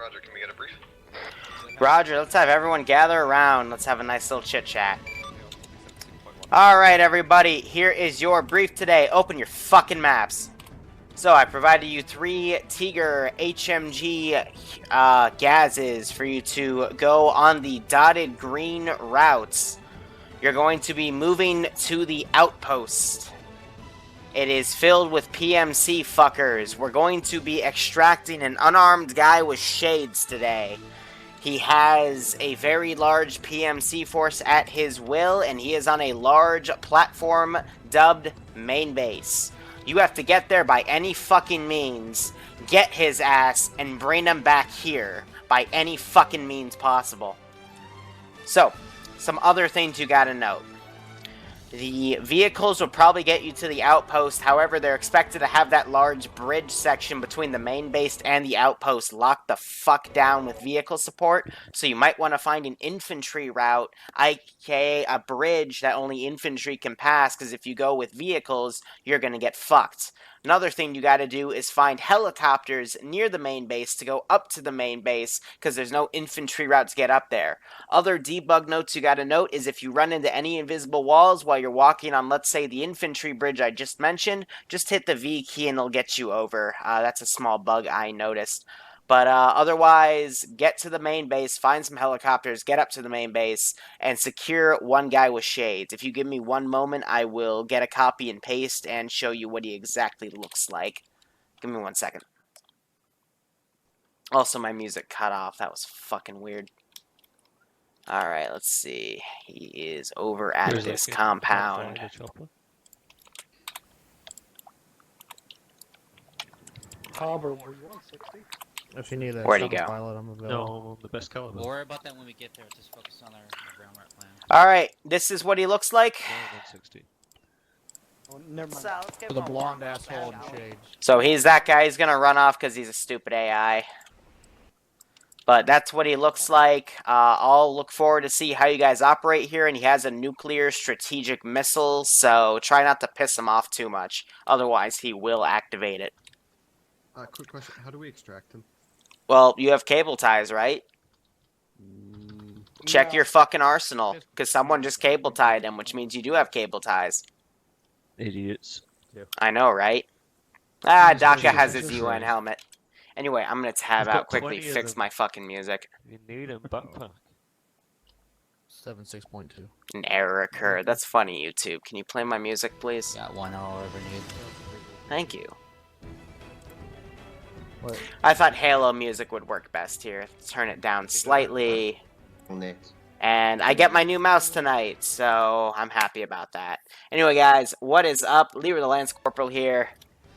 Roger, can we get a brief? Roger, let's have everyone gather around. Let's have a nice little chit-chat. Alright, everybody, here is your brief today. Open your fucking maps. So, I provided you 3 Tiger HMG gazes for you to go on the dotted green routes. You're going to be moving to the outpost. It is filled with PMC fuckers. We're going to be extracting an unarmed guy with shades today. He has a very large PMC force at his will, and he is on a large platform dubbed main base. You have to get there by any fucking means, get his ass, and bring him back here by any fucking means possible. So, some other things you gotta note. The vehicles will probably get you to the outpost, however, they're expected to have that large bridge section between the main base and the outpost locked the fuck down with vehicle support, so you might want to find an infantry route, aka a bridge that only infantry can pass, because if you go with vehicles, you're gonna get fucked. Another thing you gotta do is find helicopters near the main base to go up to the main base, because there's no infantry route to get up there. Other debug notes you gotta note is if you run into any invisible walls while you're walking on, let's say, the infantry bridge I just mentioned, just hit the V key and it'll get you over. That's a small bug I noticed. But otherwise, get to the main base, find some helicopters, get up to the main base, and secure one guy with shades. If you give me one moment, I will get a copy and paste and show you what he exactly looks like. Give me 1 second. Also, my music cut off. That was fucking weird. Alright, let's see. He is over at this compound. Harbor, were you on 60? If you need a Where'd he go? pilot, I'm available. No, I'm on the best caliber. We'll worry about that when we get there. Just focus on our ground route plan. Alright, this is what he looks like. No, 160. Oh, never mind. So, let's give With him a a blonde warm asshole up. and shades. So he's that guy. He's gonna run off because he's a stupid AI. But that's what he looks like. I'll look forward to see how you guys operate here. And he has a nuclear strategic missile, so try not to piss him off too much. Otherwise, he will activate it. Quick question. How do we extract him? Well, you have cable ties, right? Check your fucking arsenal, because someone just cable tied him, which means you do have cable ties. Idiots. I know, right? Ah, Daka has his UN helmet. Anyway, I'm gonna tab I've got out quickly, 20 of fix them. my fucking music. You need a backpack. 76.2. An error occurred. That's funny, YouTube. Can you play my music, please? Got one hour ever need. Thank you. What? I thought Halo music would work best here. Turn it down slightly. Next. And I get my new mouse tonight, so I'm happy about that. Anyway, guys, what is up? Liru the Lance Corporal here.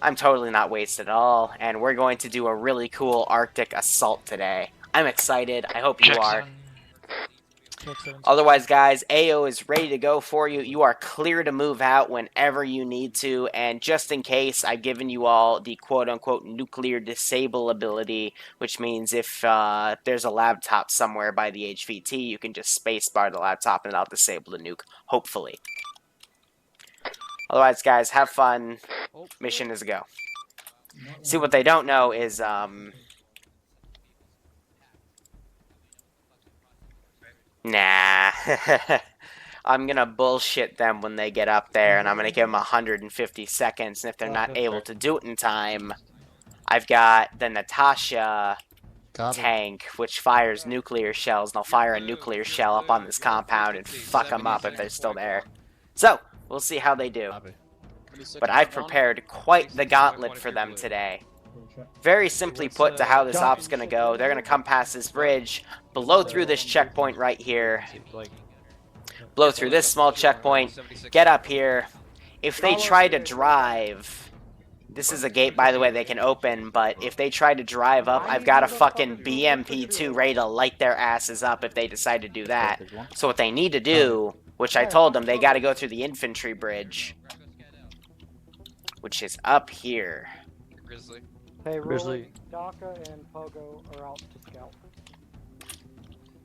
I'm totally not wasted at all, and we're going to do a really cool Arctic assault today. I'm excited. I hope you are. Otherwise, guys, AO is ready to go for you. You are clear to move out whenever you need to, and just in case, I've given you all the quote-unquote nuclear disable ability, which means if there's a laptop somewhere by the HVT, you can just spacebar the laptop and I'll disable the nuke, hopefully. Otherwise, guys, have fun. Mission is a go. See, what they don't know is, nah. I'm gonna bullshit them when they get up there, and I'm gonna give them 150 seconds, and if they're not able to do it in time, I've got the Natasha tank, which fires nuclear shells, and I'll fire a nuclear shell up on this compound and fuck them up if they're still there. So, we'll see how they do. But I've prepared quite the gauntlet for them today. Very simply put to how this op's gonna go, they're gonna come past this bridge, blow through this checkpoint right here, blow through this small checkpoint, get up here. If they try to drive, this is a gate, by the way, they can open, but if they try to drive up, I've got a fucking BMP-2 ready to light their asses up if they decide to do that. So what they need to do, which I told them, they gotta go through the infantry bridge, which is up here. Grizzly. Hey, Grizzly. Roy, Daka and Pogo are out to scout.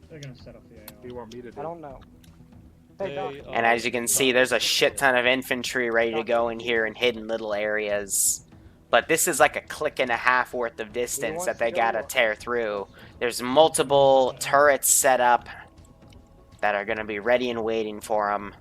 They're gonna set up the AO. What do you want me to do? I don't know. Hey, Daka. And as you can see, there's a shit ton of infantry ready to go in here in hidden little areas. But this is like a click and a half worth of distance wants that to they go gotta or- tear through. There's multiple turrets set up that are gonna be ready and waiting for them.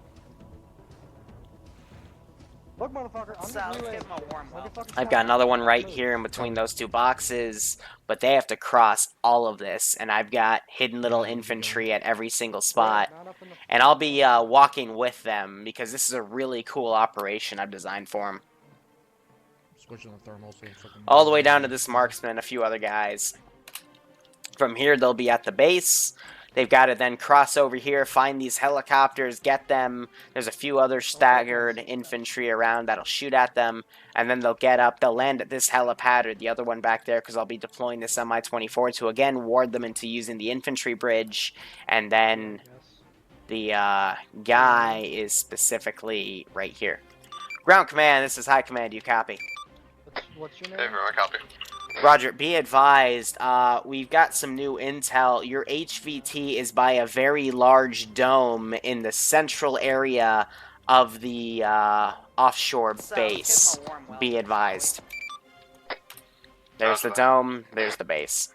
Look, motherfucker, I'm So, just let's relaying. give him a warm Like a welcome. fucking I've got sniper. another one right Move. here in between those two boxes, but they have to cross all of this, and I've got hidden little infantry at every single spot. Not up in the- And I'll be walking with them because this is a really cool operation I've designed for them. Switching the thermal so it's fucking All the way down to this marksman and a few other guys. From here, they'll be at the base. They've got to then cross over here, find these helicopters, get them. There's a few other staggered infantry around that'll shoot at them. And then they'll get up. They'll land at this helipad or the other one back there because I'll be deploying this Mi-24 to, again, ward them into using the infantry bridge. And then the guy is specifically right here. Ground command, this is high command. You copy? What's your Hey, name? everyone, copy. Roger, be advised, we've got some new intel. Your HVT is by a very large dome in the central area of the offshore base. Be advised. There's the dome, there's the base.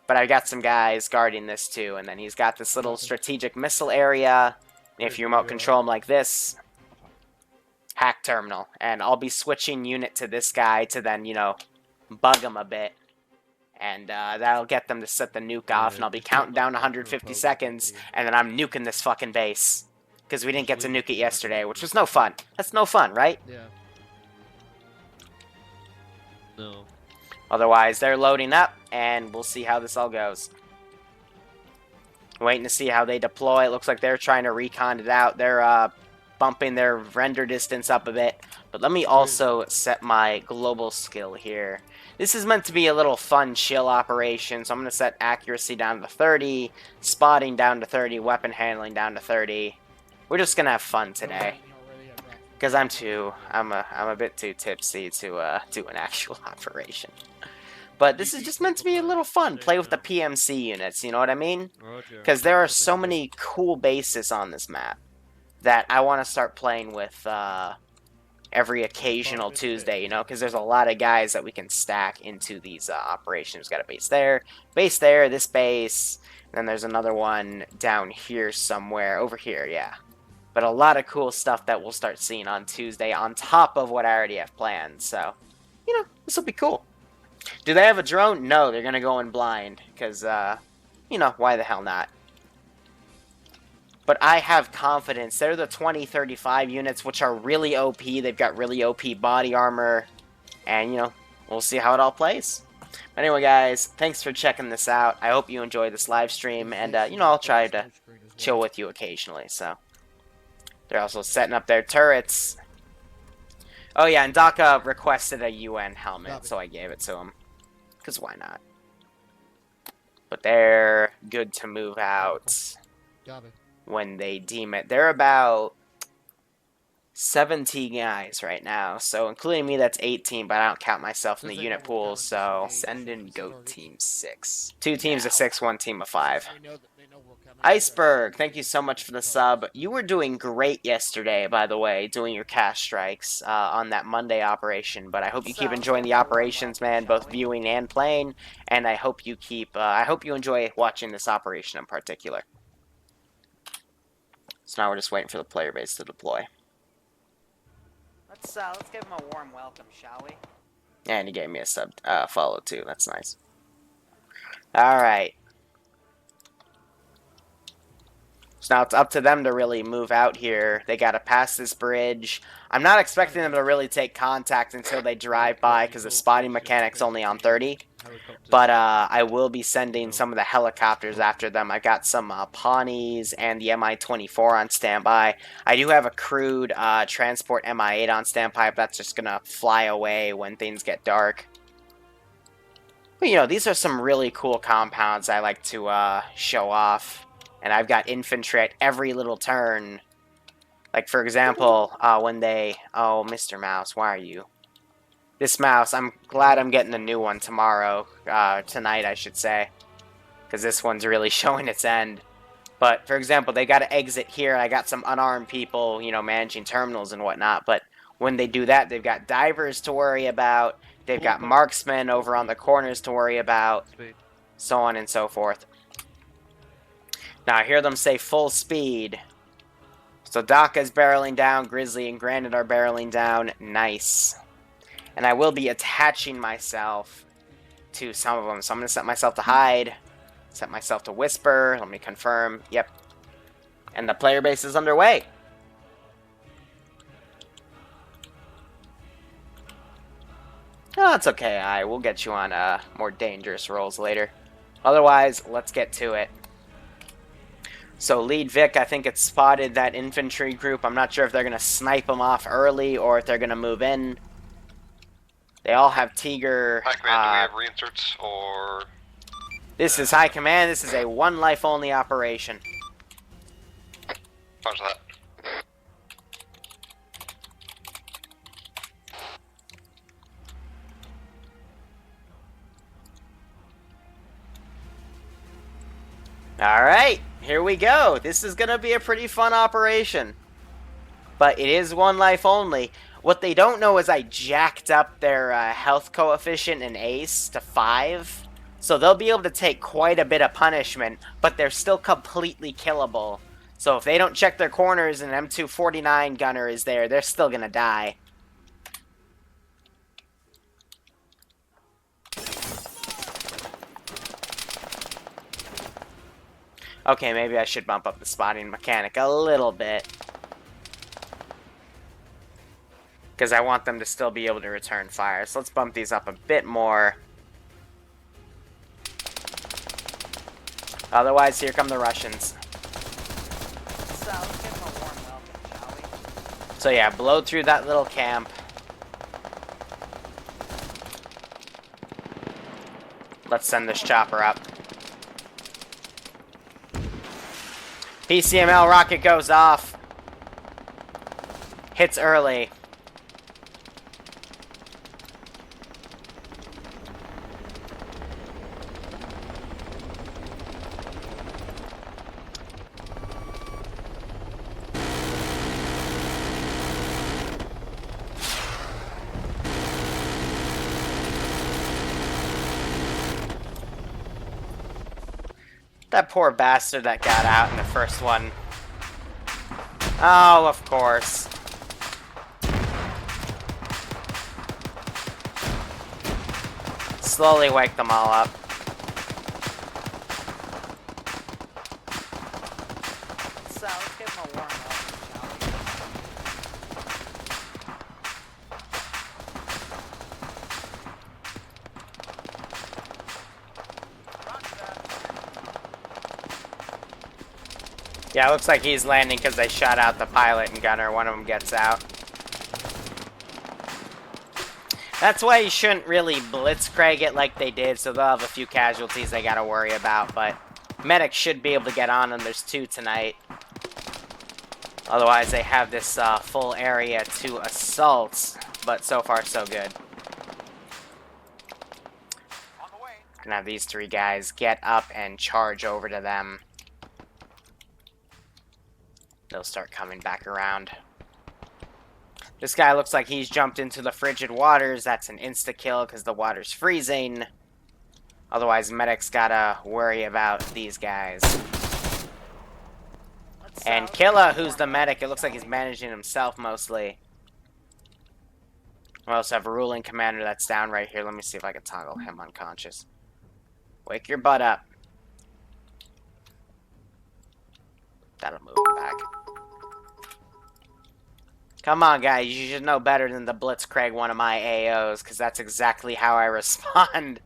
But I've got some guys guarding this too, and then he's got this little strategic missile area. If you remote control him like this, hack terminal. And I'll be switching unit to this guy to then, you know, bug them a bit, and that'll get them to set the nuke off, and I'll be counting down 150 seconds, and then I'm nuking this fucking base, because we didn't get to nuke it yesterday, which was no fun. That's no fun, right? Yeah. No. Otherwise, they're loading up, and we'll see how this all goes. Waiting to see how they deploy. It looks like they're trying to recon it out. They're bumping their render distance up a bit. But let me also set my global skill here. This is meant to be a little fun, chill operation, so I'm going to set accuracy down to 30, spotting down to 30, weapon handling down to 30. We're just going to have fun today. Because I'm a bit too tipsy to do an actual operation. But this is just meant to be a little fun. Play with the PMC units, you know what I mean? Because there are so many cool bases on this map that I want to start playing with every occasional Tuesday, you know? Because there's a lot of guys that we can stack into these operations. Got a base there, this base, and then there's another one down here somewhere. Over here, yeah. But a lot of cool stuff that we'll start seeing on Tuesday on top of what I already have planned. So, you know, this will be cool. Do they have a drone? No, they're going to go in blind. Because, you know, why the hell not? But I have confidence. They're the 2035 units, which are really OP. They've got really OP body armor. And, you know, we'll see how it all plays. But anyway, guys, thanks for checking this out. I hope you enjoy this live stream. And, you know, I'll try to chill with you occasionally. So, they're also setting up their turrets. Oh, yeah, and Daka requested a UN helmet, so I gave it to him. Because why not? But they're good to move out when they deem it. They're about 17 guys right now, so including me, that's 18, but I don't count myself in the unit pool, so send in GOAT Team 6. 2 teams of 6, 1 team of 5. Iceberg, thank you so much for the sub. You were doing great yesterday, by the way, doing your cash strikes on that Monday operation, but I hope you keep enjoying the operations, man, both viewing and playing, and I hope you enjoy watching this operation in particular. So now we're just waiting for the player base to deploy. Let's give him a warm welcome, shall we? And he gave me a sub follow too. That's nice. All right. So now it's up to them to really move out here. They got to pass this bridge. I'm not expecting them to really take contact until they drive by because the spotting mechanic's only on 30. But I will be sending some of the helicopters after them. I got some Pawnees and the Mi-24 on standby. I do have a crewed transport Mi-8 on standby, but that's just going to fly away when things get dark. But, you know, these are some really cool compounds I like to show off. And I've got infantry at every little turn. Like, for example, when they... Oh, Mr. Mouse, why are you? This mouse, I'm glad I'm getting a new one tomorrow. Tonight, I should say. Because this one's really showing its end. But, for example, they got to exit here. I got some unarmed people, you know, managing terminals and whatnot. But when they do that, they've got divers to worry about. They've got marksmen over on the corners to worry about, Speed. so on and so forth. Now I hear them say full speed. So Daka's barreling down, Grizzly and Granite are barreling down. Nice. And I will be attaching myself to some of them. So I'm going to set myself to hide. Set myself to whisper. Let me confirm. Yep. And the player base is underway. Oh, it's okay. I will get you on more dangerous roles later. Otherwise, let's get to it. So Lead Vic, I think it's spotted that infantry group. I'm not sure if they're going to snipe them off early or if they're going to move in. They all have Tiger. High command, do we have reinserts or... This is High Command. This is a one life only operation. Punch that. Alright, here we go. This is going to be a pretty fun operation. But it is one life only. What they don't know is I jacked up their health coefficient in Ace to 5. So they'll be able to take quite a bit of punishment, but they're still completely killable. So if they don't check their corners and an M249 gunner is there, they're still going to die. Okay, maybe I should bump up the spotting mechanic a little bit. Because I want them to still be able to return fire. So let's bump these up a bit more. Otherwise, here come the Russians. So, let's give them a warm welcome, shall we? So yeah, blow through that little camp. Let's send this chopper up. PCML rocket goes off. Hits early. That poor bastard that got out in the first one. Oh, of course. Slowly wake them all up. So, let's give them a warm welcome, shall we? Yeah, it looks like he's landing because they shot out the pilot and gunner. One of them gets out. That's why you shouldn't really blitzkrieg it like they did, so they'll have a few casualties they gotta worry about, but medics should be able to get on them. There's 2 tonight. Otherwise, they have this full area to assault, but so far, so good. Gonna have these 3 guys get up and charge over to them. They'll start coming back around. This guy looks like he's jumped into the frigid waters. That's an insta-kill because the water's freezing. Otherwise, medics gotta worry about these guys. And Killa, who's the medic, it looks like he's managing himself mostly. We also have a ruling commander that's down right here. Let me see if I can toggle him unconscious. Wake your butt up. That'll move him back. Come on, guys. You should know better than to blitzkrieg one of my AOs, because that's exactly how I respond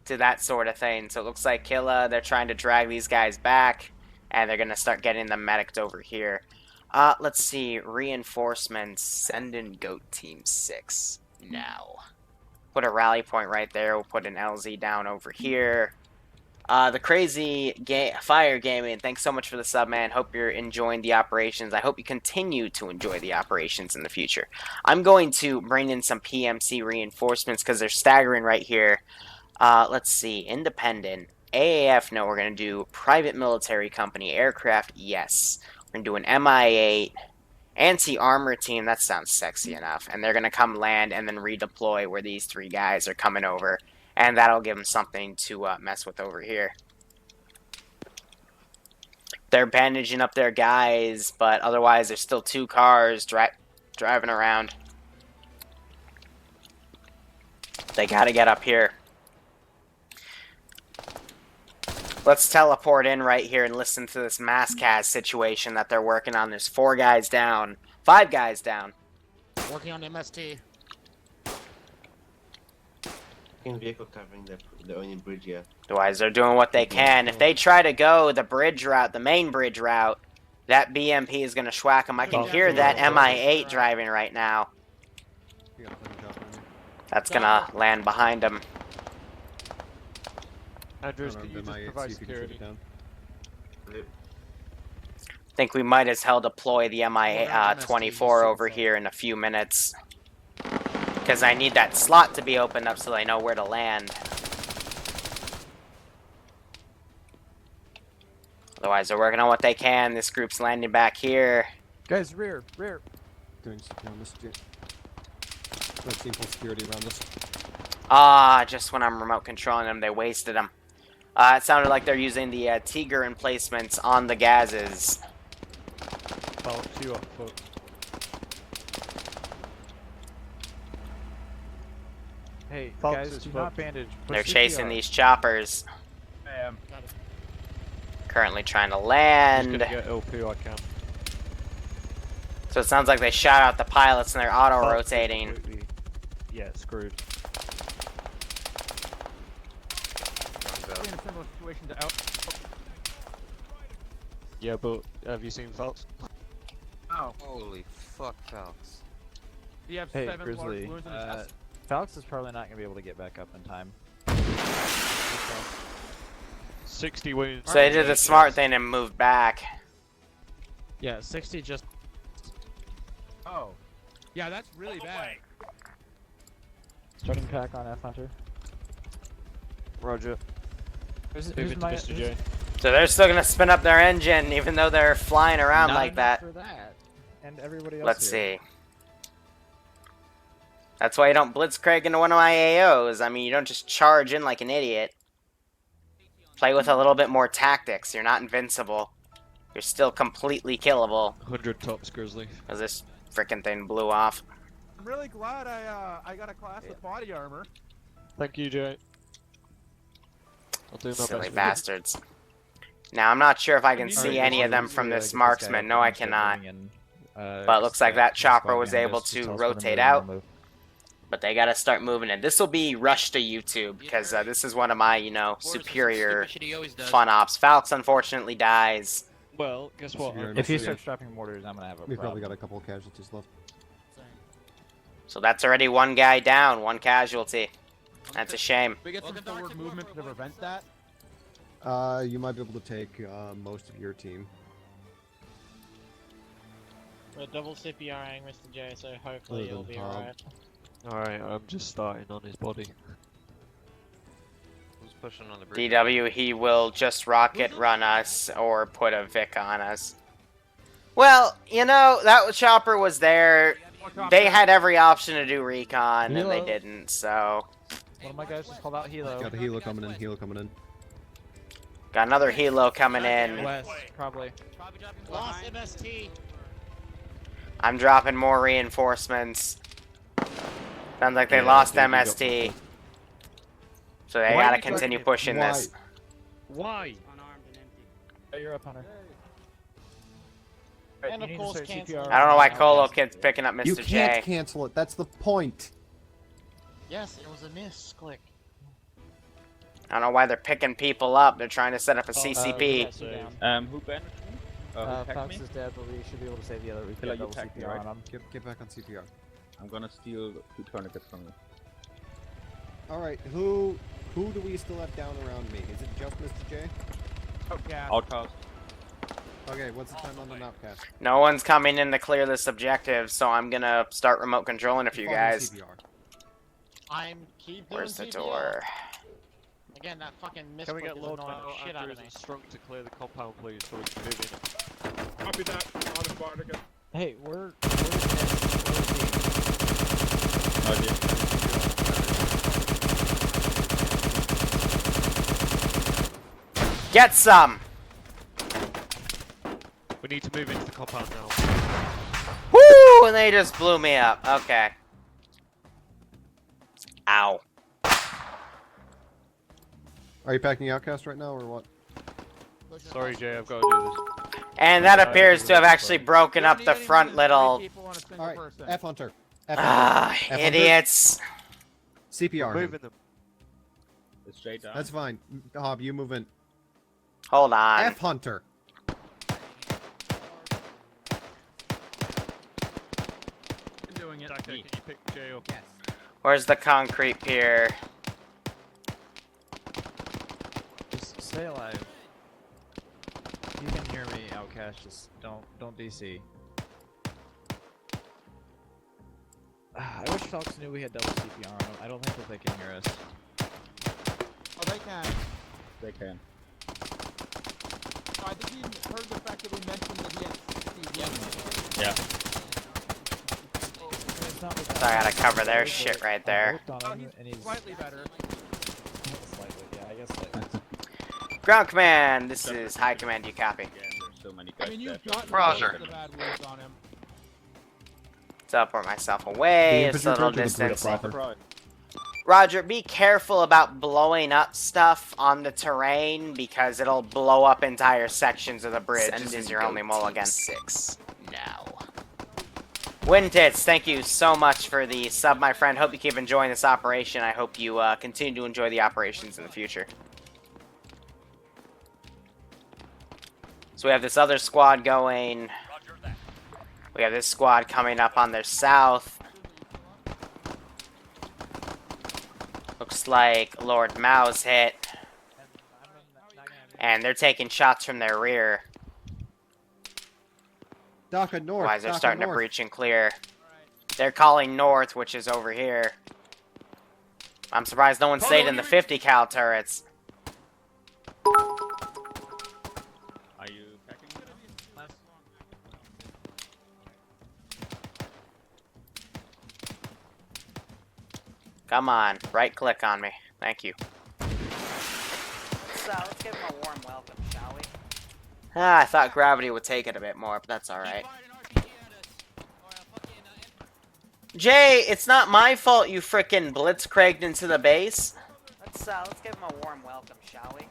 to that sort of thing. So it looks like Killa, they're trying to drag these guys back, and they're going to start getting them medicked over here. Let's see. Reinforcements. Send in Goat Team 6 now. Put a rally point right there. We'll put an LZ down over here. The Crazy Fire Gaming, thanks so much for the sub, man. Hope you're enjoying the operations. I hope you continue to enjoy the operations in the future. I'm going to bring in some PMC reinforcements because they're staggering right here. Let's see. Independent. AAF, no. We're going to do private military company. Aircraft, yes. We're going to do an MI-8. Anti-armor team, that sounds sexy enough. And they're gonna come land and then redeploy where these 3 guys are coming over. And that'll give them something to mess with over here. They're bandaging up their guys, but otherwise there's still 2 cars driving around. They gotta get up here. Let's teleport in right here and listen to this mass cast situation that they're working on. There's 4 guys down. 5 guys down. Working on MST. In vehicle covering the only bridge, yeah. Otherwise, they're doing what they can. If they try to go the bridge route, the main bridge route, that BMP is going to schwack them. I can hear that MI8 driving right now. You got a fucking chopper in there. That's going to land behind them. Andrews, Turn can on you the just MI8, provide see if you can shoot it security? down. I think we might as well deploy the MST, MI-24 over here in a few minutes. Because I need that slot to be opened up so I know where to land. Otherwise, they're working on what they can. This group's landing back here. Guys, rear. Doing something on this jet. Let's see full security around us. Ah, just when I'm remote controlling them, they wasted them. It sounded like they're using the Tiger emplacements on the gases. Oh, you up, fuck. Hey, Fox guys, is do fucked. not bandage. Push They're CPR. chasing these choppers. I am. Currently trying to Just land. gonna get LP, I can. So it sounds like they shot out the pilots and they're Fox is auto-rotating. completely- Yeah, screwed. We're in a similar situation to out. Yeah, but have you seen Fox? Oh, Holy fuck, Falx. do you have Hey, 7 large Grizzly. wounds in his chest? Falx is probably not gonna be able to get back up in time. 60 wounds. So they did the smart thing and moved back. Yeah, 60 just. Oh. Yeah, that's really bad. Starting pack on F Hunter. Roger. Who's Move into Mr. J. So they're still gonna spin up their engine even though they're flying around Not like enough that. For that. And everybody else. Let's here. see. That's why you don't blitzcrank into one of my AOs. I mean, you don't just charge in like an idiot. Play with a little bit more tactics. You're not invincible. You're still completely killable. 100 tops, Grizzly. Because this frickin' thing blew off. I'm really glad I got a class with body armor. Thank you, Jay. I'll do my Silly best. bastards. Now, I'm not sure if I can Alright, see any of them from this marksman. No, I cannot. But But it looks like that chopper was able to rotate out. But they gotta start moving in. This will be rush to YouTube, because this is one of my, you know, superior fun ops. Falx unfortunately dies. Well, guess what? Severe I'm If he enough. starts dropping mortars, I'm gonna have a We've probably problem. got a couple of casualties left. So that's already 1 guy down, 1 casualty. That's a shame. We get some forward movement to prevent that. You might be able to take most of your team. We're double CPRing Mr. J, so hopefully Other it'll than be Tom. alright. Alright, I'm just starting on his body. Who's pushing on the bridge? DW, he will just rocket run us or put a Vic on us. Well, you know, that chopper was there. They had every option to do recon, and they Helo. didn't, so... One of my guys just called out Helo. Got a helo coming in, helo coming in. Got another helo coming in. West, probably. Lost MST! I'm dropping more reinforcements. Sounds like they Yeah, lost dude, you got MST. So they Why gotta did you continue get- pushing Why? this. Why? Oh, you're up, Hunter. And You of need to course start cancel. CPR. I don't know why Colo Kid's picking up You Mr. can't J. cancel it, that's the point! Yes, it was a misclick. I don't know why they're picking people up. They're trying to set up a Oh, CCP. Yes, you're down. Who banned me? Fox is dead, but we should be able to save the other. We Killer, can you double tagged me, CPR right? on him. Get back on CPR. I'm gonna steal 2 tourniquets from you. Alright, who do we still have down around me? Is it just Mr. J? Oh, gas. Outcast. Okay, what's the time on the mapcast? No one's coming in to clear this objective, so I'm gonna start remote controlling a few Fucking guys. CPR. I'm keep doing Where's the CPR. door? Again, that fucking misclick Can we get is low annoying now, the shit out of Andrews me. and Strunk to clear the compound, please, so we can move in? Copy that. On the bar again. Hey, we're Not yet. Get some! We need to move into the compound now. Woo! And they just blew me up. Okay. Ow. Are you packing outcast right now or what? Sorry, Jay, I've got to do this. And that appears to have actually broken up the front little... Alright, F Hunter. F Ah, Hunter. F Hunter. idiots. CPR. him. Moving them. It's straight down. That's fine. Hob, you move in. Hold on. F Hunter. doing it. Daka, can you pick Jay up? Yes. Where's the concrete pier? just stay alive. If you can hear me, Outcast, just don't DC. I wish Falcons knew we had double CPR on them. I don't think that they can hear us. Oh, they can. They can. Oh, I think you heard the fact that we mentioned that he had 60. Yeah. It's not with So I gotta cover their shit right there. Oh, he's slightly better. Slightly, yeah, I guess slightly. Ground command, this is high command, you copy. Again, there's so many I guys mean, there. you've gotten Roger. most of the bad wounds on him. Teleport myself away, it's a little distance. Roger, be careful about blowing up stuff on the terrain because it'll blow up entire sections of the bridge. This is your only mulligan. 6 now. Wintits, thank you so much for the sub, my friend. Hope you keep enjoying this operation. I hope you continue to enjoy the operations in the future. So we have this other squad going. We have this squad coming up on their south. Looks like Lord Mao's hit. And they're taking shots from their rear. Daka north. Otherwise, they're Daka starting to north. breach and clear. They're calling north, which is over here. I'm surprised no one stayed in the 50 cal turrets. Are you packing? Come on, right click on me. Thank you. So let's give him a warm welcome, shall we? Ah, I thought gravity would take it a bit more, but that's alright. Jay, it's not my fault you frickin' blitzcragged into the base. Let's give him a warm welcome, shall we?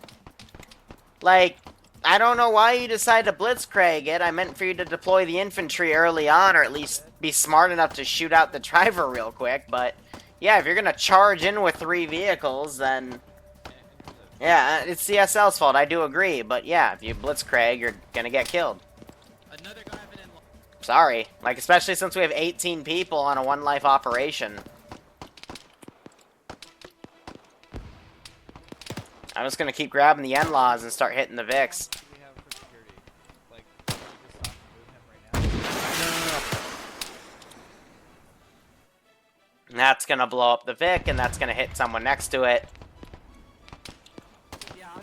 Like, I don't know why you decided to blitzcrag it. I meant for you to deploy the infantry early on, or at least be smart enough to shoot out the driver real quick, but... yeah, if you're gonna charge in with 3 vehicles, then... yeah, it's CSL's fault, I do agree, but yeah, if you blitzcrag, you're gonna get killed. Sorry. Like, especially since we have 18 people on a 1-life operation. I'm just gonna keep grabbing the N-Laws and start hitting the Vics. And that's gonna blow up the Vic, and that's gonna hit someone next to it.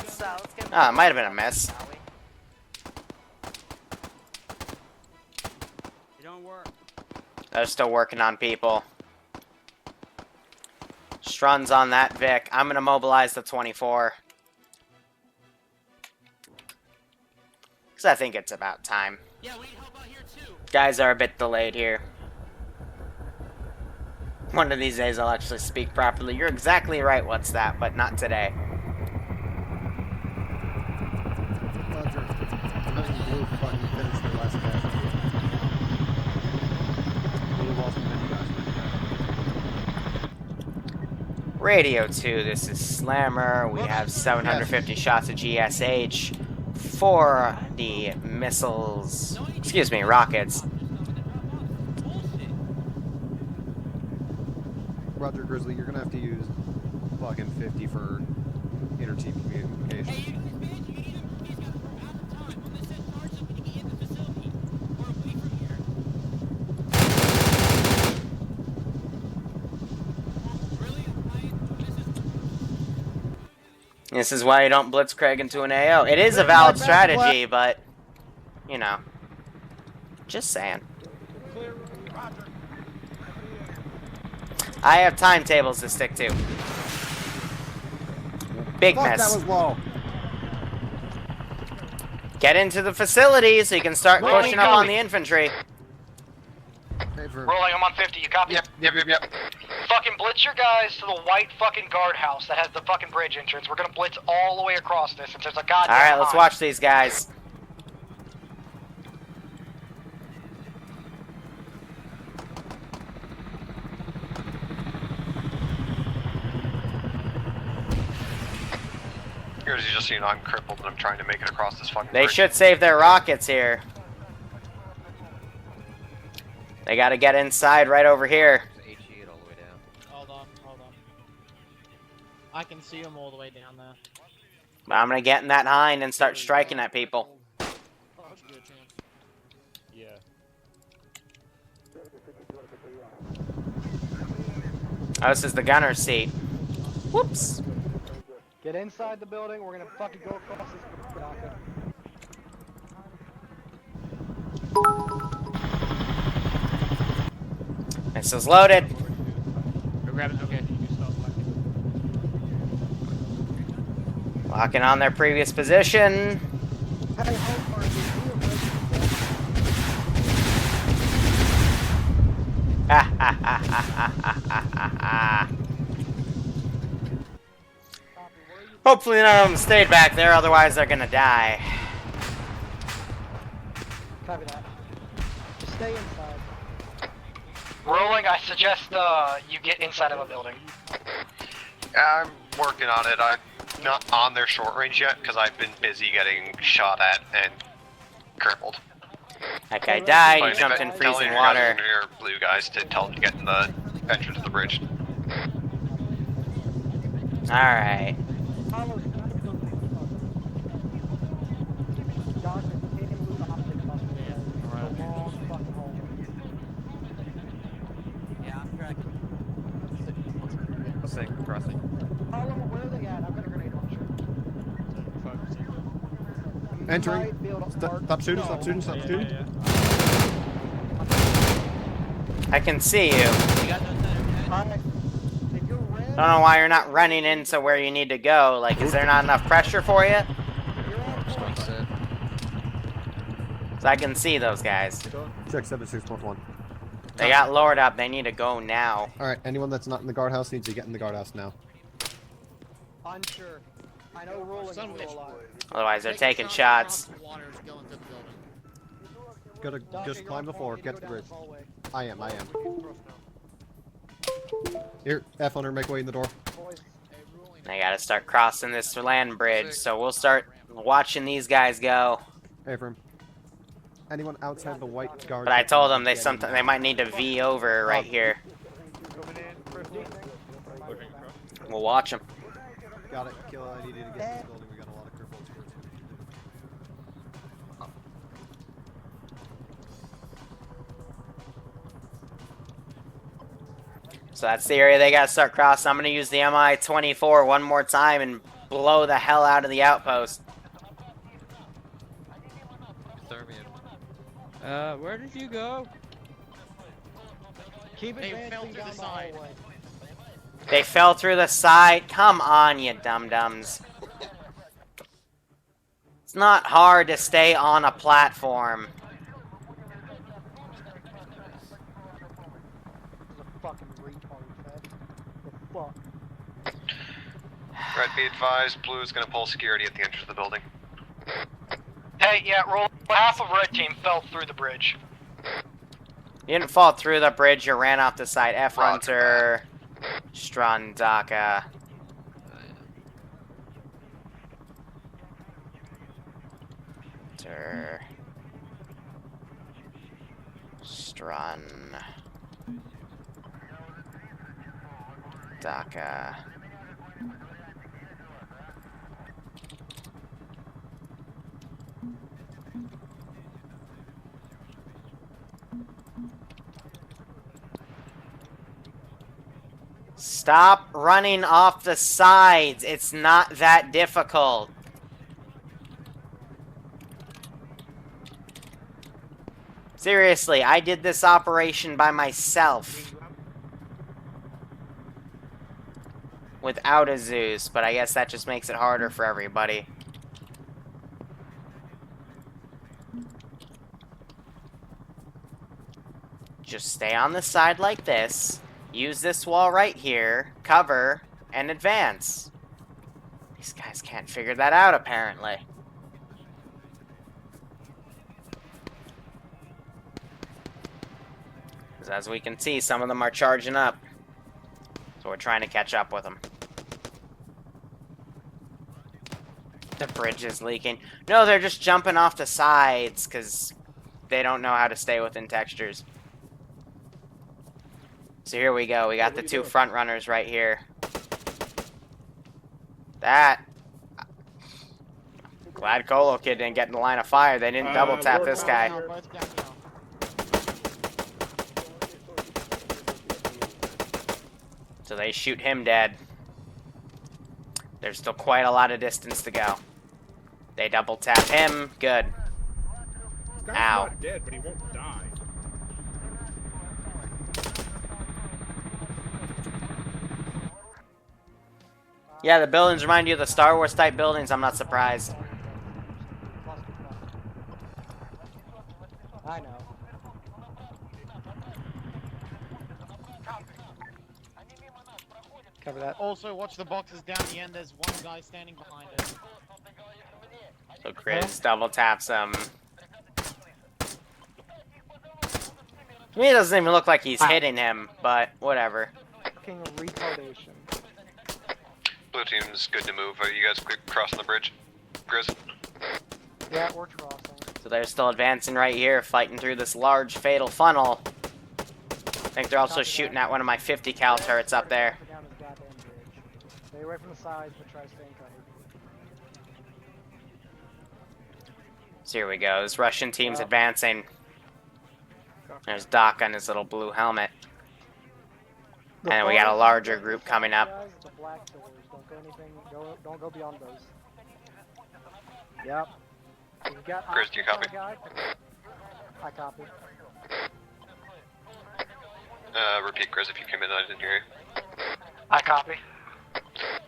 So let's give him Ah, it might have been a miss. shall we? They're still working on people. Strun's on that Vic. I'm gonna mobilize the 24. Because I think it's about time. Guys are a bit delayed here. One of these days I'll actually speak properly. You're exactly right, what's that, but not today. Roger. Blue fucking finished the last casualty. Blue lost many guys. Radio 2, this is Slammer. We have 750 shots of GSH for the missiles. Excuse me, rockets. Roger, Grizzly, you're gonna have to use fucking 50 for inter-team communication. This is why you don't blitzcraig into an AO. It is a valid strategy, but, you know, just saying. I have timetables to stick to. Big Fuck, miss. that was low. Get into the facility so you can start Rolling, pushing up on going. the infantry. Rolling, I'm on 50, you copy? Yep. Fucking blitz your guys to the white fucking guardhouse that has the fucking bridge entrance. We're gonna blitz all the way across this since there's a goddamn Alright, let's line. watch these guys. Here's just, you know, I'm crippled and I'm trying to make it across this fucking They bridge. should save their rockets here. They gotta get inside right over here. There's HE all the way down. Hold on. I can see them all the way down there. I'm gonna get in that hind and start striking at people. Yeah. Oh, this is the gunner's seat. Whoops. Get inside the building. We're gonna fucking go across this docket. This is loaded. Go grab it. Okay. You stop fucking. Locking on their previous position. Hey, hold for Ha ha ha ha ha ha ha ha. Hopefully none of them stayed back there, otherwise they're gonna die. Copy that. Just stay inside. Rolling, I suggest you get inside of a building. I'm working on it. I'm not on their short range yet because I've been busy getting shot at and crippled. That guy died, Fine, he jumped in tell freezing your water. guys, your blue guys to tell them to get in the entrance of the bridge. Alright. Follow the docket. Take and move the optic button. It's a long fucking hole. Yeah, I'm tracking. Say crossing. Follow them. Where are they at? I've got a grenade launcher. Entering. Might be able to arc- Stop shooting, stop No. shooting, stop shooting. I can see you. You got those there, okay? Alright. If you're red, I don't know why you're not running into where you need to go. Like, is there not enough pressure for you? you're on Just point. one set. So I can see those guys. Check 76.1. They got lowered up. They need to go now. Alright, anyone that's not in the guardhouse needs to get in the guardhouse now. Unsure. I know rolling is real alive. Otherwise, they're taking shots. Gotta just climb the floor, get to the bridge. I am. Here, F hunter, make way in the door. They gotta start crossing this land bridge. So we'll start watching these guys go. Avram. Anyone outside the white guard? But I told them they might need to V over right here. We'll watch them. Got it. Kill. I needed to get to this building. We got a lot of cripples here. So that's the area they gotta start crossing. I'm gonna use the MI-24 one more time and blow the hell out of the outpost. Where did you go? Keep They advancing fell through down the the side. hallway. They fell through the side. Come on, you dum-dums. It's not hard to stay on a platform. This is a fucking retard fest. The fuck? Red, be advised, blue is gonna pull security at the entrance of the building. Hey, yeah, roll. Half of red team fell through the bridge. You didn't fall through the bridge, you ran off the side. F Roger Hunter, Strandaka. Hunter. Strandaka. Stop running off the sides. It's not that difficult. Seriously, I did this operation by myself. Without a Zeus, but I guess that just makes it harder for everybody. Just stay on the side like this. Use this wall right here. Cover. And advance. These guys can't figure that out, apparently. Because as we can see, some of them are charging up. So we're trying to catch up with them. The bridge is leaking. No, they're just jumping off the sides because they don't know how to stay within textures. So here we go. We got the two front runners right here. That. Glad Colo Kid didn't get in the line of fire. They didn't double tap this guy. Both down now. So they shoot him dead. There's still quite a lot of distance to go. They double tap him. Good. This guy's Ow. not dead, but he won't die. Yeah, the buildings remind you of the Star Wars type buildings. I'm not surprised. I know. Cover that. Also, watch the boxes down the end. There's one guy standing behind it. So Chris double taps him. To me, it doesn't even look like he's hitting him, but whatever. Fucking retardation. Blue team's good to move. Are you guys crossing the bridge? Grizz? Yeah, we're crossing. So they're still advancing right here, fighting through this large fatal funnel. I think they're also shooting at one of my 50 cal turrets up there. Down this goddamn bridge. Stay away from the sides, but try staying covered. So here we go. This Russian team's advancing. There's Doc on his little blue helmet. And then we got a larger group coming up. Guys, the black pillars. Don't go anything. Don't go beyond those. Yep. We've got Chris, do you copy? guy. I copy. Repeat, Grizz, if you came in, I didn't hear you. I copy.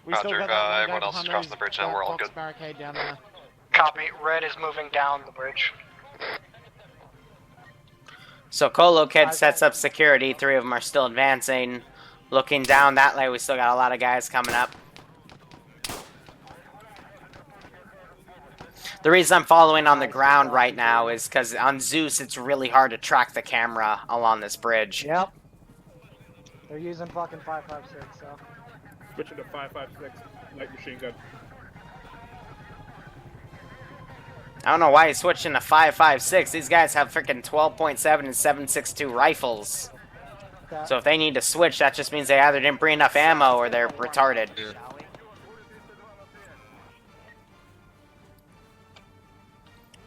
We still Roger, got that one everyone guy else is behind crossing those the bridge now, we're all box good. barricade down there. Copy. Red is moving down the bridge. So Colo Kid sets up security. 3 of them are still advancing. Looking down that way, we still got a lot of guys coming up. The reason I'm following on the ground right now is because on Zeus, it's really hard to track the camera along this bridge. Yep. They're using fucking 5.56, so. Switching to 5.56 light machine gun. I don't know why he's switching to 5.56. These guys have freaking 12.7 and 7.62 rifles. So if they need to switch, that just means they either didn't bring enough ammo or they're retarded.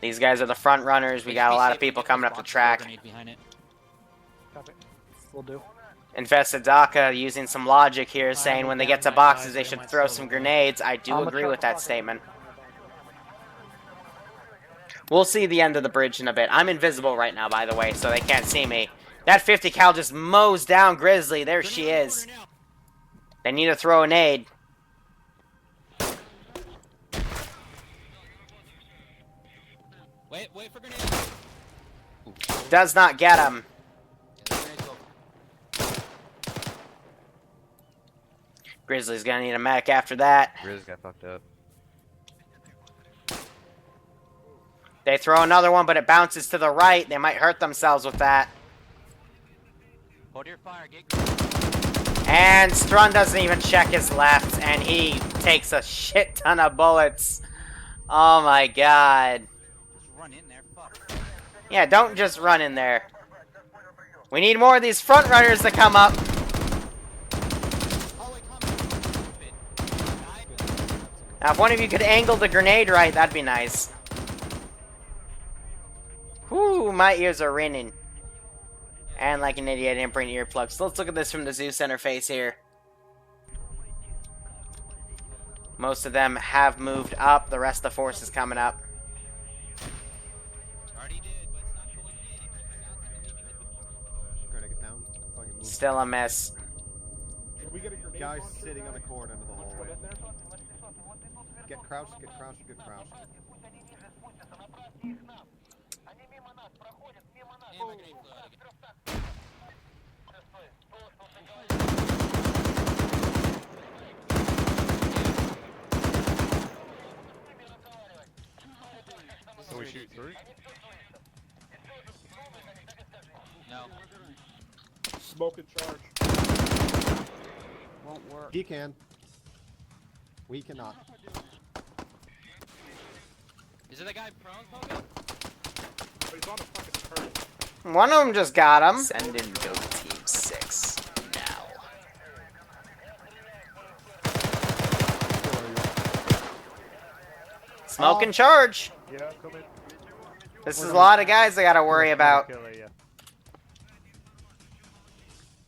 These guys are the front runners. We got a lot of people coming up the track. Copy. Will do. Infested Daka using some logic here, saying when they get to boxes they should throw some grenades. I do agree with that statement. We'll see the end of the bridge in a bit. I'm invisible right now, by the way, so they can't see me. That 50 cal just mows down Grizzly. There she is. They need to throw a nade. Wait for grenade. Does not get him. Grizzly's gonna need a mech after that. Grizz got fucked up. They throw another one, but it bounces to the right. They might hurt themselves with that. Hold your fire, get And Strun doesn't even check his left, and he takes a shit ton of bullets. Oh my god. just run in there, fuck. Yeah, don't just run in there. We need more of these front runners to come up. Now, if one of you could angle the grenade right, that'd be nice. Whoo, my ears are ringing. And like an idiot, I didn't bring earplugs. So let's look at this from the Zeus interface here. Most of them have moved up. The rest of the force is coming up. Already did, but it's not going in. Still a miss. We get a grenade Guys launcher sitting on the back? corner of the hallway. Put in there? Get crouched, get crouched, get crouched. Can we shoot through? No. Smoke and charge. Won't work. He can. We cannot. Is it the guy prone smoking? But he's on a fucking turret. One of them just got him. Send in go team 6 now. Smoke and charge. Yeah, come in. This is a lot of guys I gotta worry about.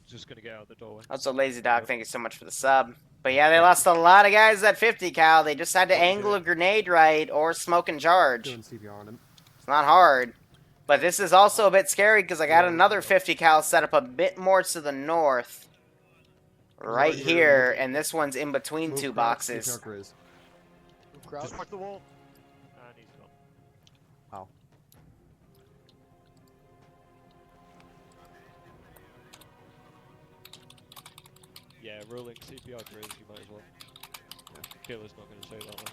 Just gonna get out the doorway. Also, Lazy Dog, thank you so much for the sub. But yeah, they lost a lot of guys at 50 cal. They just had to angle a grenade right or smoke and charge. Doing CPR on him. It's not hard. But this is also a bit scary because I got another 50 cal set up a bit more to the north. Right here, and this one's in between Move two crouch, boxes. CPR Grizz. Just fuck the wall. And he's gone. Ow. Yeah, rolling CPR Grizz, you might as well. Yeah. Killer's not gonna say that one.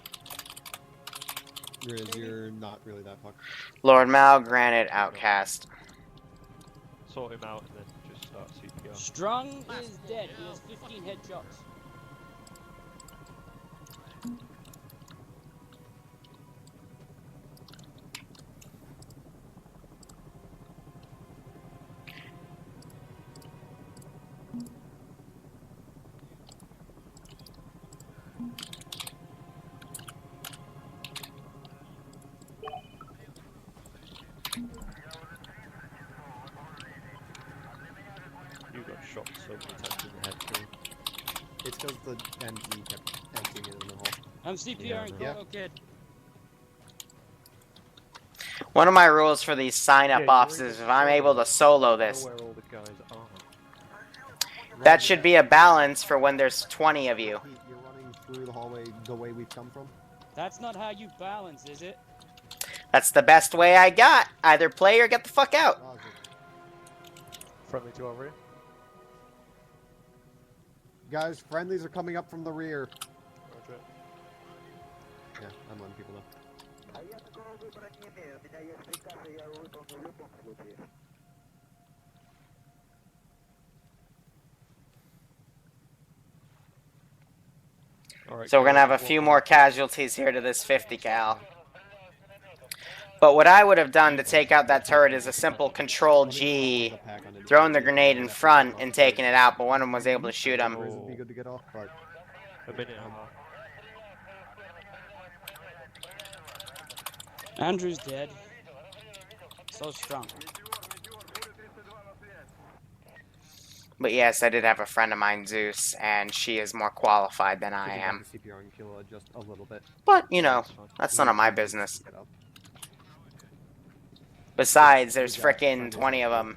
Grizz, you're not really that fucked. Lord Mal, granted, outcast. Sort him out and then just start CPR. Strong is dead. He has 15 headshots. You got shot so many times in the head too. It's because the MG kept emptying it in the hole. I'm CPRing Yeah. Photo Kid. One of my rules for these sign-up Yeah, boxes you're is if I'm able to solo Know this, where all the guys are. that should be a balance for when there's 20 of you. Pete, you're running through the hallway the way we've come from. That's not how you balance, is it? That's the best way I got. Either play or get the fuck out. Roger. Friendly to our rear. Guys, friendlies are coming up from the rear. Roger. Yeah, I'm letting people know. Alright, So we're gonna have a few more casualties here to this 50 cal. But what I would have done to take out that turret is a simple Control G, throwing the grenade in front and taking it out, but one of them was able to shoot him. Grizz would be good to get off, but a minute and a half. Andrew's dead. So strong. But yes, I did have a friend of mine, Zeus, and she is more qualified than I am. The CPR and kill just a little bit. But, you know, that's none of my business. Besides, there's frickin' 20 of them.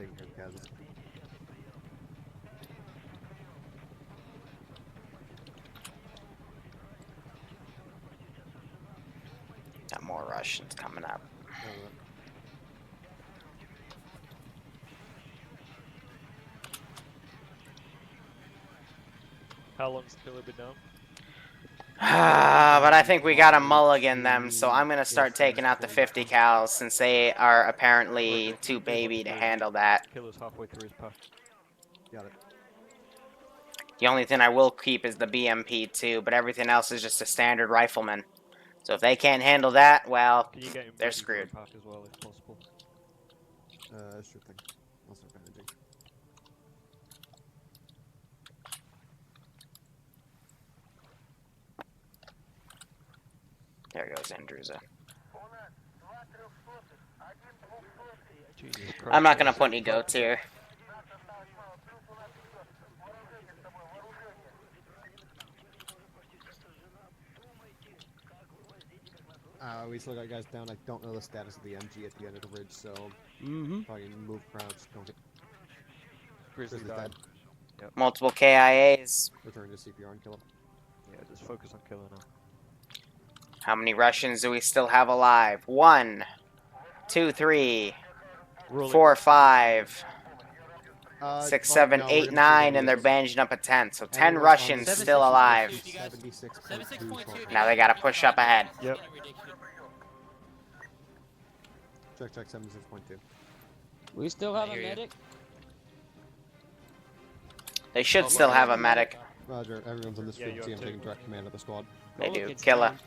Got more Russians coming up. How long's the killer been down? But I think we gotta mulligan them, so I'm gonna start taking out the 50 cals since they are apparently too baby to handle that. Killer's halfway through his pack. Got it. The only thing I will keep is the BMP too, but everything else is just a standard rifleman. So if they can't handle that, well, Can you get him they're ready for a screwed. pack as well, if possible? Sure thing. I'll start bandaging. There goes Andrewza. Jesus I'm not Christ, gonna guys. put any goats here. We still got guys down. I don't know the status of the MG at the end of the ridge, so Mm-hmm. probably move crouch. Don't get Grizzly Grizzly died. dead. Multiple KIAs. Return to CPR and kill him. Yeah, just focus on killing him. How many Russians do we still have alive? 1, 2, 3, Ruling. 4, 5, Uh, 6, oh, 7, no, 8, we're gonna 9, and they're do bandaging up at 10. So 10 Anyone on Russians this still 76.2, alive. you guys. 76.2. Now they gotta push up ahead. Yep. Check 76.2. We still have I a hear you. medic. They should still have a medic. Roger, everyone's on this Yeah, you frequency. have I'm to. taking direct command of the squad. They Oh, do. it's Killer. down.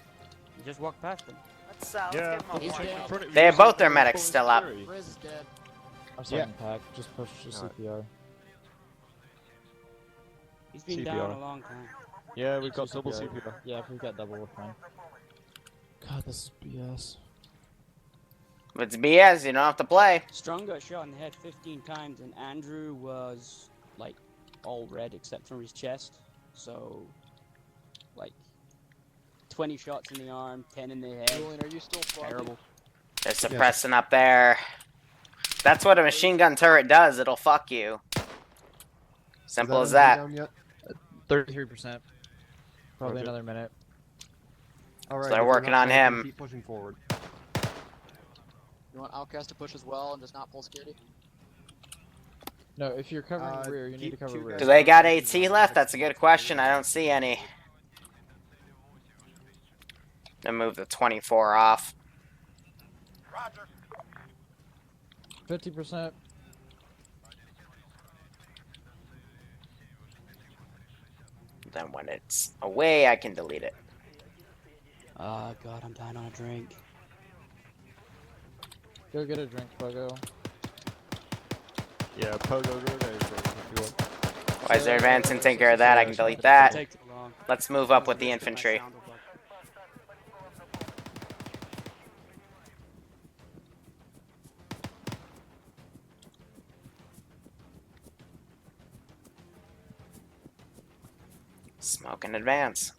You just walk past them. Let's Yeah, give him a He's warning. dead. in front of you, They have see both their the medics full still up. security. Riz is dead. Our Yeah. second pack, just push to Alright. CPR. He's been CPR. down a long time. Yeah, we've got double CPR. Yeah, if we've got double, we're fine. God, this is BS. If it's BS, you don't have to play. Strong got shot in the head 15 times, and Andrew was like all red except for his chest. So, like 20 shots in the arm, 10 in the head. Julian, are you still Terrible. They're suppressing up there. That's what a machine gun turret does. It'll fuck you. Simple as that. 33%. Probably Roger. another minute. All right, So they're if you're working not on flanking, him. Keep pushing forward. You want Outcast to push as well and just not pull security? No, if you're covering rear, you need to keep cover two rear. guys Do they got AT flanking left? That's a good question. I don't see any. Then move the 24 off. 50%. Then when it's away, I can delete it. Oh god, I'm dying on a drink. Go get a drink, Pogo. Yeah, Pogo, go there if you want. Why is there advancing? Take care of that. I can delete that. Take too long. Let's move up with the infantry. Smoke in advance.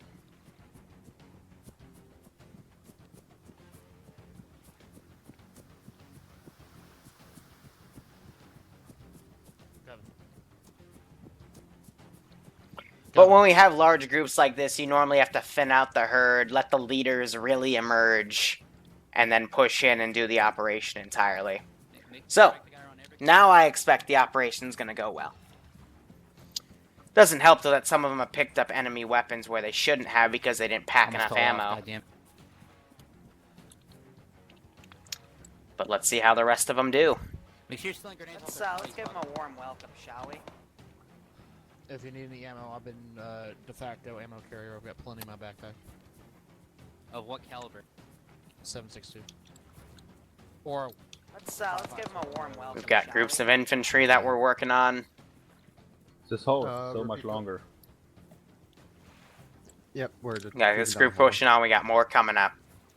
But when we have large groups like this, you normally have to thin out the herd, let the leaders really emerge, and then push in and do the operation entirely. So, now I expect the operation's gonna go well. Doesn't help though that some of them have picked up enemy weapons where they shouldn't have because they didn't pack enough ammo. But let's see how the rest of them do. Make sure you're stealing grenades. Let's give him a warm welcome, shall we? If you need any ammo, I've been de facto ammo carrier. I've got plenty in my backpack. Of what caliber? 7.62. Or Let's give him a warm welcome. We've got shall groups we? of infantry that we're working on. This hole Uh, so much repeat. longer. Yep, we're just. Yeah, this group pushing on. We got more coming up.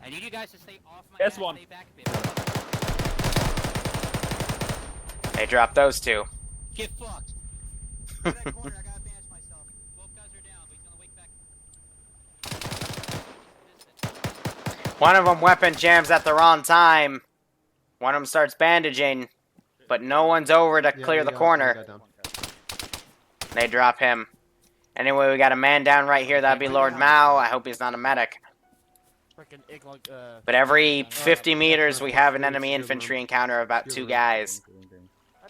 I need you guys to stay off my Yes, ass, one. stay back a bit. They dropped those two. Get fucked. Get that corner, I gotta bandage myself. Both guys are down, but he's gonna wake back. One of them weapon jams at the wrong time. One of them starts bandaging, but no one's over to clear the corner. They drop him. Anyway, we got a man down right here. That'd be Lord Mao. I hope he's not a medic. But every 50 meters, we have an enemy infantry encounter of about 2 guys.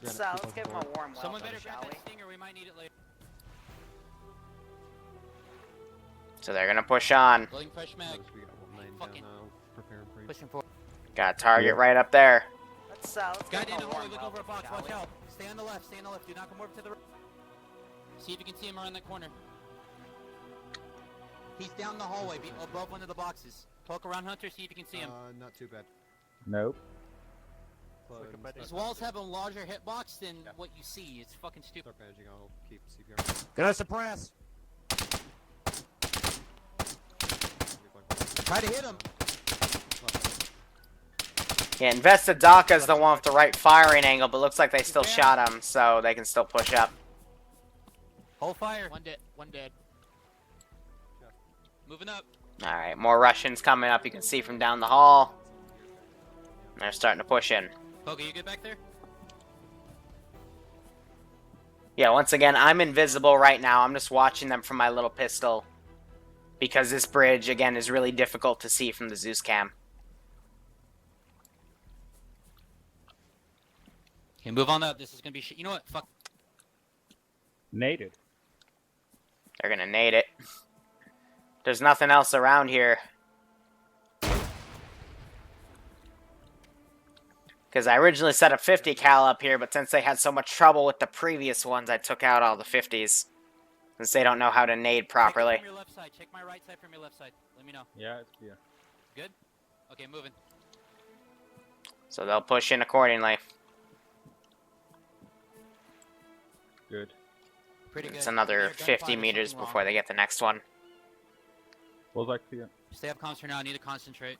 Let's give him a warm Someone welcome, better shall grab we? that stinger, we might need it later. So they're gonna push on. Loading fresh mag. Fucking pushing forward. Got a target right up there. Let's Guy give him down a the hallway, warm look over a welcome, box, shall watch we? out. Stay on the left, stay on the left. Do not come over to the right. See if you can see him around that corner. He's down the hallway, above one of the boxes. Poke around Hunter, see if you can see him. Not too bad. Nope. These walls have a larger hitbox than what you see. It's fucking stupid. Start bandaging. I'll keep CPR. gonna suppress. Try to hit him. Yeah, Invested Daka's the one with the right firing angle, but looks like they still shot him, so they can still push up. Hold fire. One dead. Moving up. Alright, more Russians coming up. You can see from down the hall. They're starting to push in. Poke, you get back there? Yeah, once again, I'm invisible right now. I'm just watching them from my little pistol. Because this bridge, again, is really difficult to see from the Zeus cam. Okay, move on up. This is gonna be shit. You know what? Fuck. Naded. They're gonna nade it. There's nothing else around here. Because I originally set a 50 cal up here, but since they had so much trouble with the previous ones, I took out all the 50s. Since they don't know how to nade properly. Check from your left side. Check my right side from your left side. Let me know. Yeah, it's clear. Good? Okay, moving. So they'll push in accordingly. Good. Pretty good. It's another Clear, 50 gunfire, meters something before wrong. they get the next one. Was I clear? Stay up comms for now. I need to concentrate.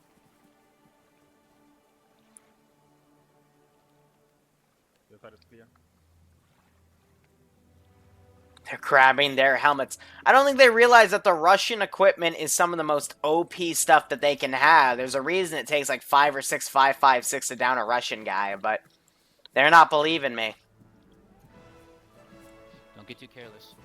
This side is clear. They're grabbing their helmets. I don't think they realize that the Russian equipment is some of the most OP stuff that they can have. There's a reason it takes like 5 or 6 5.56 to down a Russian guy, but they're not believing me. Don't get too careless.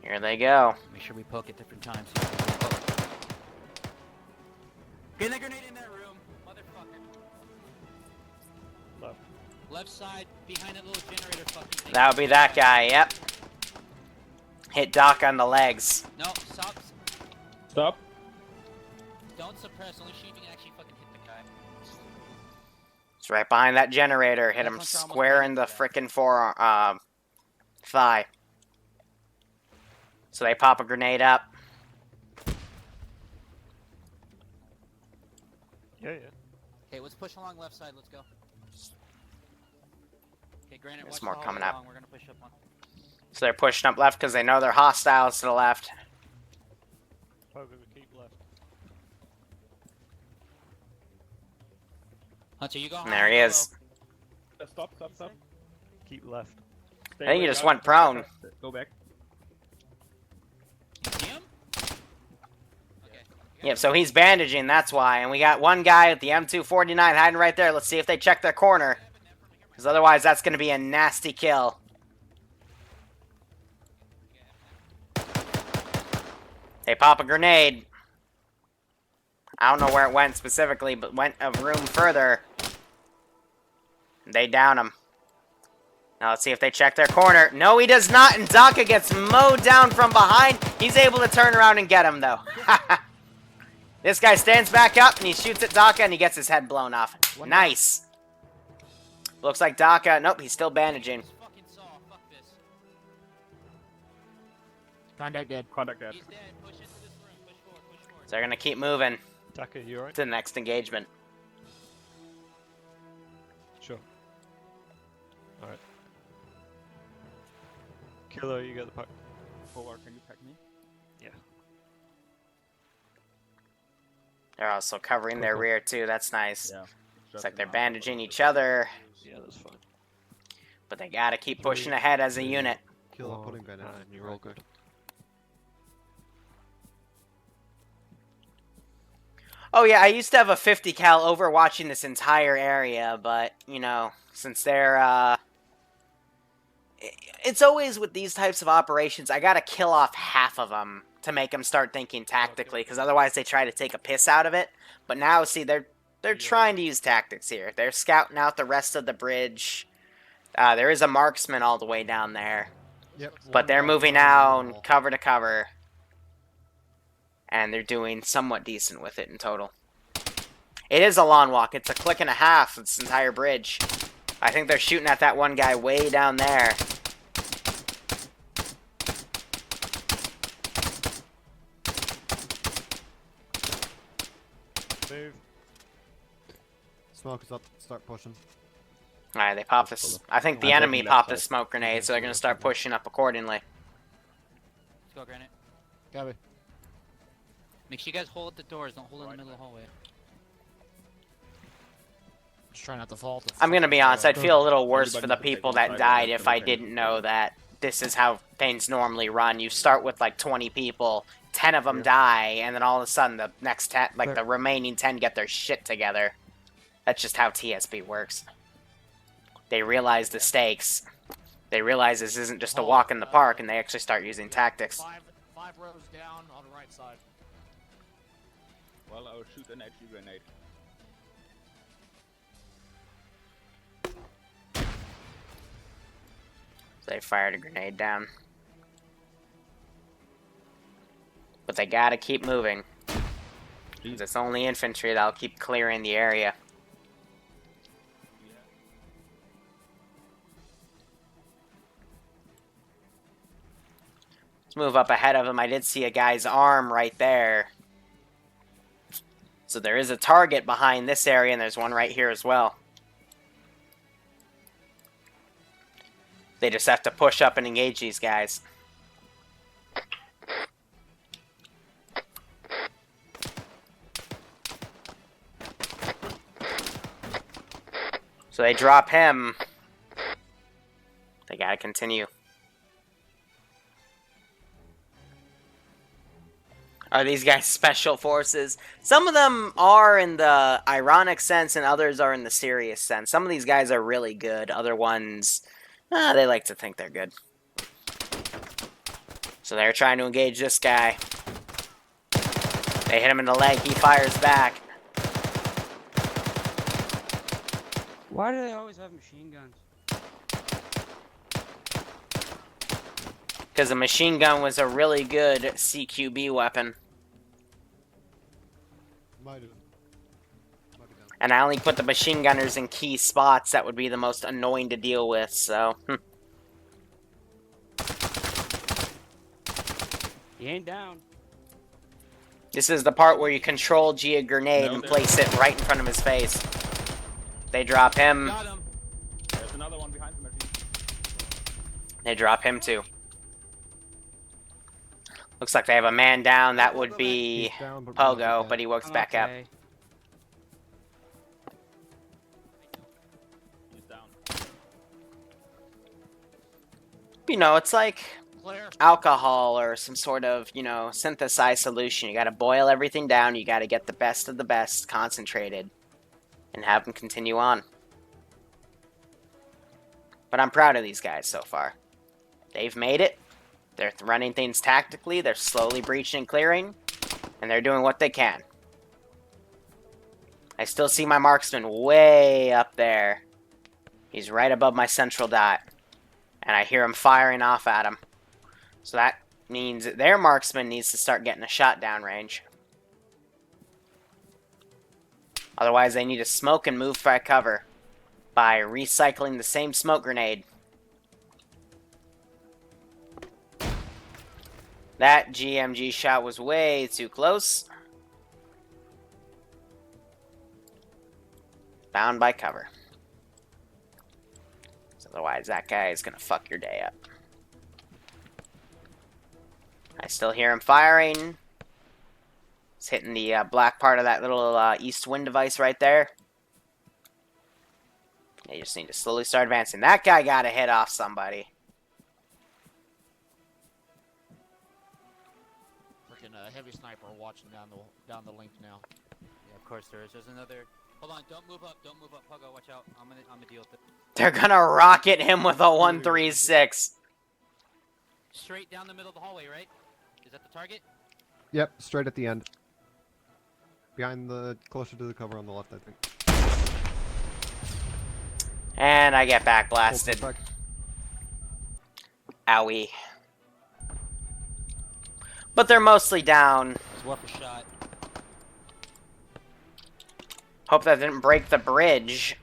Here they go. Make sure we poke at different times. Get a grenade in that room, motherfucker. Left. Left side, behind that little generator fucking thing. That would be that guy, yep. Hit Doc on the legs. No, stop. Stop. Don't suppress. Only shoot if you can actually fucking hit the guy. It's right behind that generator. Hit him square in the frickin' thigh. So they pop a grenade up. Yeah. Okay, let's push along left side. Let's go. Okay, Granite, There's watch more the coming hallway up. along. We're gonna push up one. So they're pushing up left because they know they're hostiles to the left. Pogo, keep left. Hunter, you go. And there he is. Stop. Keep left. Stay I think he away, just guys. went prone. Go back. You see him? Okay. Yep, so he's bandaging, that's why. And we got one guy with the M249 hiding right there. Let's see if they check their corner. Because otherwise that's going to be a nasty kill. They pop a grenade. I don't know where it went specifically, but went a room further. They down him. Now let's see if they check their corner. No, he does not, and Daka gets mowed down from behind. He's able to turn around and get him, though. This guy stands back up, and he shoots at Daka, and he gets his head blown off. Nice. Looks like Daka... Nope, he's still bandaging. Fucking saw. Fuck this. Contact dead. Contact dead. He's dead. Push into this room. Push forward. Push forward. So they're going to keep moving Taka, you alright? to the next engagement. Sure. Alright. Killer, you got the pack. Forward, can you pack me? Yeah. They're also covering their rear, too. That's nice. Yeah. It's like they're bandaging each other, Yeah, that's fine. but they got to keep pushing ahead as a unit. Kill a pudding bandit. And you're all good. Oh yeah, I used to have a 50 cal overwatching this entire area, but, you know, since they're, it's always with these types of operations, I gotta kill off half of them to make them start thinking tactically, because otherwise they try to take a piss out of it. But now, see, they're trying to use tactics here. They're scouting out the rest of the bridge. There is a marksman all the way down there. Yep. But they're moving out cover to cover. And they're doing somewhat decent with it in total. It is a lawn walk. It's a click and a half, this entire bridge. I think they're shooting at that one guy way down there. Move. Smoke is up. Start pushing. Alright, they popped this. I think the I'm enemy taking popped left a side. smoke grenade, so they're going to start pushing up accordingly. Let's go, Granite. Copy. Make sure you guys hold at the doors. Don't hold in the middle of the hallway. Just try not to fall. I'm going to be honest, I'd feel a little worse for the people that died if I didn't know that this is how things normally run. You start with like 20 people, 10 of them die, and then all of a sudden the next 10, like the remaining 10 get their shit together. That's just how TSP works. They realize the stakes. They realize this isn't just a walk in the park, and they actually start using tactics. Five rows down on the right side. Well, I'll shoot an HE grenade. They fired a grenade down. But they gotta keep moving. 'Cause it's only infantry that'll keep clearing the area. Let's move up ahead of him. I did see a guy's arm right there. So there is a target behind this area, and there's one right here as well. They just have to push up and engage these guys. So they drop him. They gotta continue. Are these guys special forces? Some of them are in the ironic sense, and others are in the serious sense. Some of these guys are really good. Other ones, they like to think they're good. So they're trying to engage this guy. They hit him in the leg. He fires back. Why do they always have machine guns? Because a machine gun was a really good CQB weapon. And I only put the machine gunners in key spots that would be the most annoying to deal with, so... He ain't down. This is the part where you control G a grenade and place it right in front of his face. They drop him. Got him. There's another one behind the machine. They drop him too. Looks like they have a man down. That would be Pogo, but he works back up. He's down. You know, it's like alcohol or some sort of, you know, synthesized solution. You gotta boil everything down. You gotta get the best of the best concentrated and have them continue on. But I'm proud of these guys so far. They've made it. They're running things tactically. They're slowly breaching and clearing. And they're doing what they can. I still see my marksman way up there. He's right above my central dot. And I hear him firing off at him. So that means that their marksman needs to start getting a shot down range. Otherwise, they need to smoke and move for cover by recycling the same smoke grenade. That GMG shot was way too close. Bound by cover. Otherwise, that guy is going to fuck your day up. I still hear him firing. He's hitting the black part of that little east wind device right there. They just need to slowly start advancing. That guy got a hit off somebody. Freaking heavy sniper watching down the link now. Yeah, of course there is. There's another. Hold on, don't move up, Pogo, watch out. I'm gonna deal with it. They're gonna rocket him with a 136. Straight down the middle of the hallway, right? Is that the target? Yep, straight at the end. Behind the, closer to the cover on the left, I think. And I get back blasted. Owie. But they're mostly down. It's worth a shot. Hope that didn't break the bridge.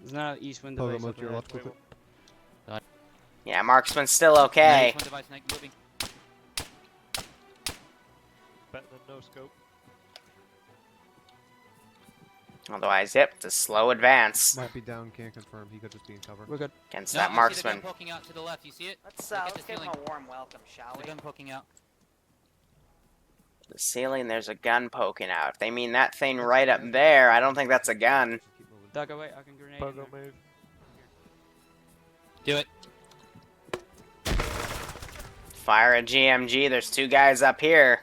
There's not an east window. Pogo, move to your left quickly. Yeah, marksman's still okay. Nice, device, moving. Better than no scope. Otherwise, yep, it's a slow advance. Might be down, can't confirm. He could just be in cover. We're good. Against No, that I see the marksman. gun poking out to the left. You see it? Let's give him a warm welcome, shall There's we? a gun poking out. The ceiling, there's a gun poking out. If they mean that thing right up there, I don't think that's a gun. Doug, wait, I can grenade. Pogo move. Do it. Fire a GMG. There's two guys up here.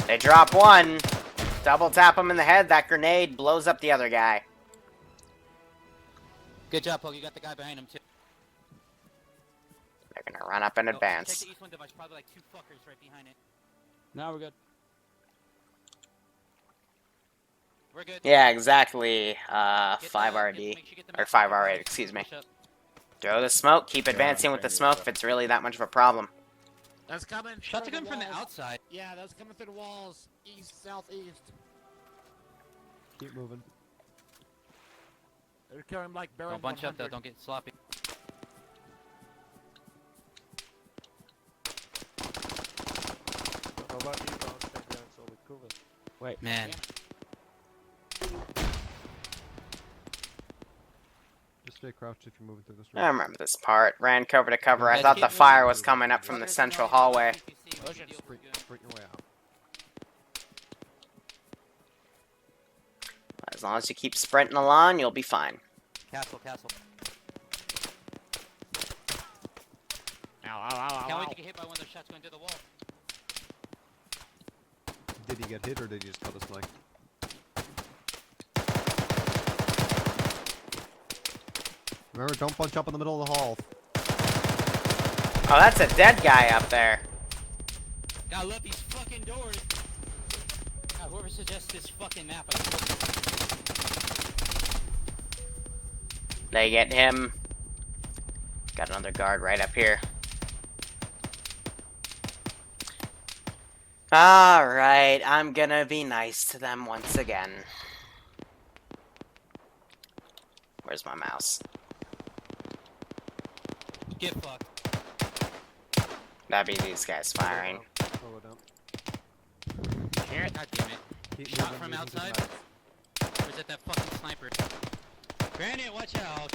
They drop one. Double tap him in the head. That grenade blows up the other guy. Good job, Poke. You got the guy behind him, too. They're gonna run up in advance. Check the east window. There's probably like 2 fuckers right behind it. Now we're good. We're good. Yeah, exactly. Get 5 the- RD. make sure you get the Or map 5 right R8, now. excuse me. Push up. Throw the smoke. Keep advancing with the smoke if it's really that much of a problem. That's coming. Shots are through coming from the walls. outside. Yeah, that's coming through the walls. East, southeast. Keep moving. They're killing like Baron Don't bunch up, though. 100. Don't get sloppy. How about you, Bounce? Take down solid cover. Wait. Man. Just stay crouched if you're moving through this I room. remember this part. Ran cover to cover. I Guys, thought keep the moving. fire was coming up from the central hallway. Sprint your way out. As long as you keep sprinting along, you'll be fine. Castle. Ow, ow, ow, Can't ow, wait ow. to get hit by one of those shots going through the wall. Did he get hit or did he just cut us like? Remember, don't bunch up in the middle of the hall. Oh, that's a dead guy up there. God, love these fucking doors. God, whoever suggests this fucking map, I swear. They get him. Got another guard right up here. Alright, I'm gonna be nice to them once again. Where's my mouse? Get fucked. That'd be these guys firing. Slow it down. God damn it. Keep Shot moving, from moving to the outside? right. Or is it that fucking sniper? Granite, watch out.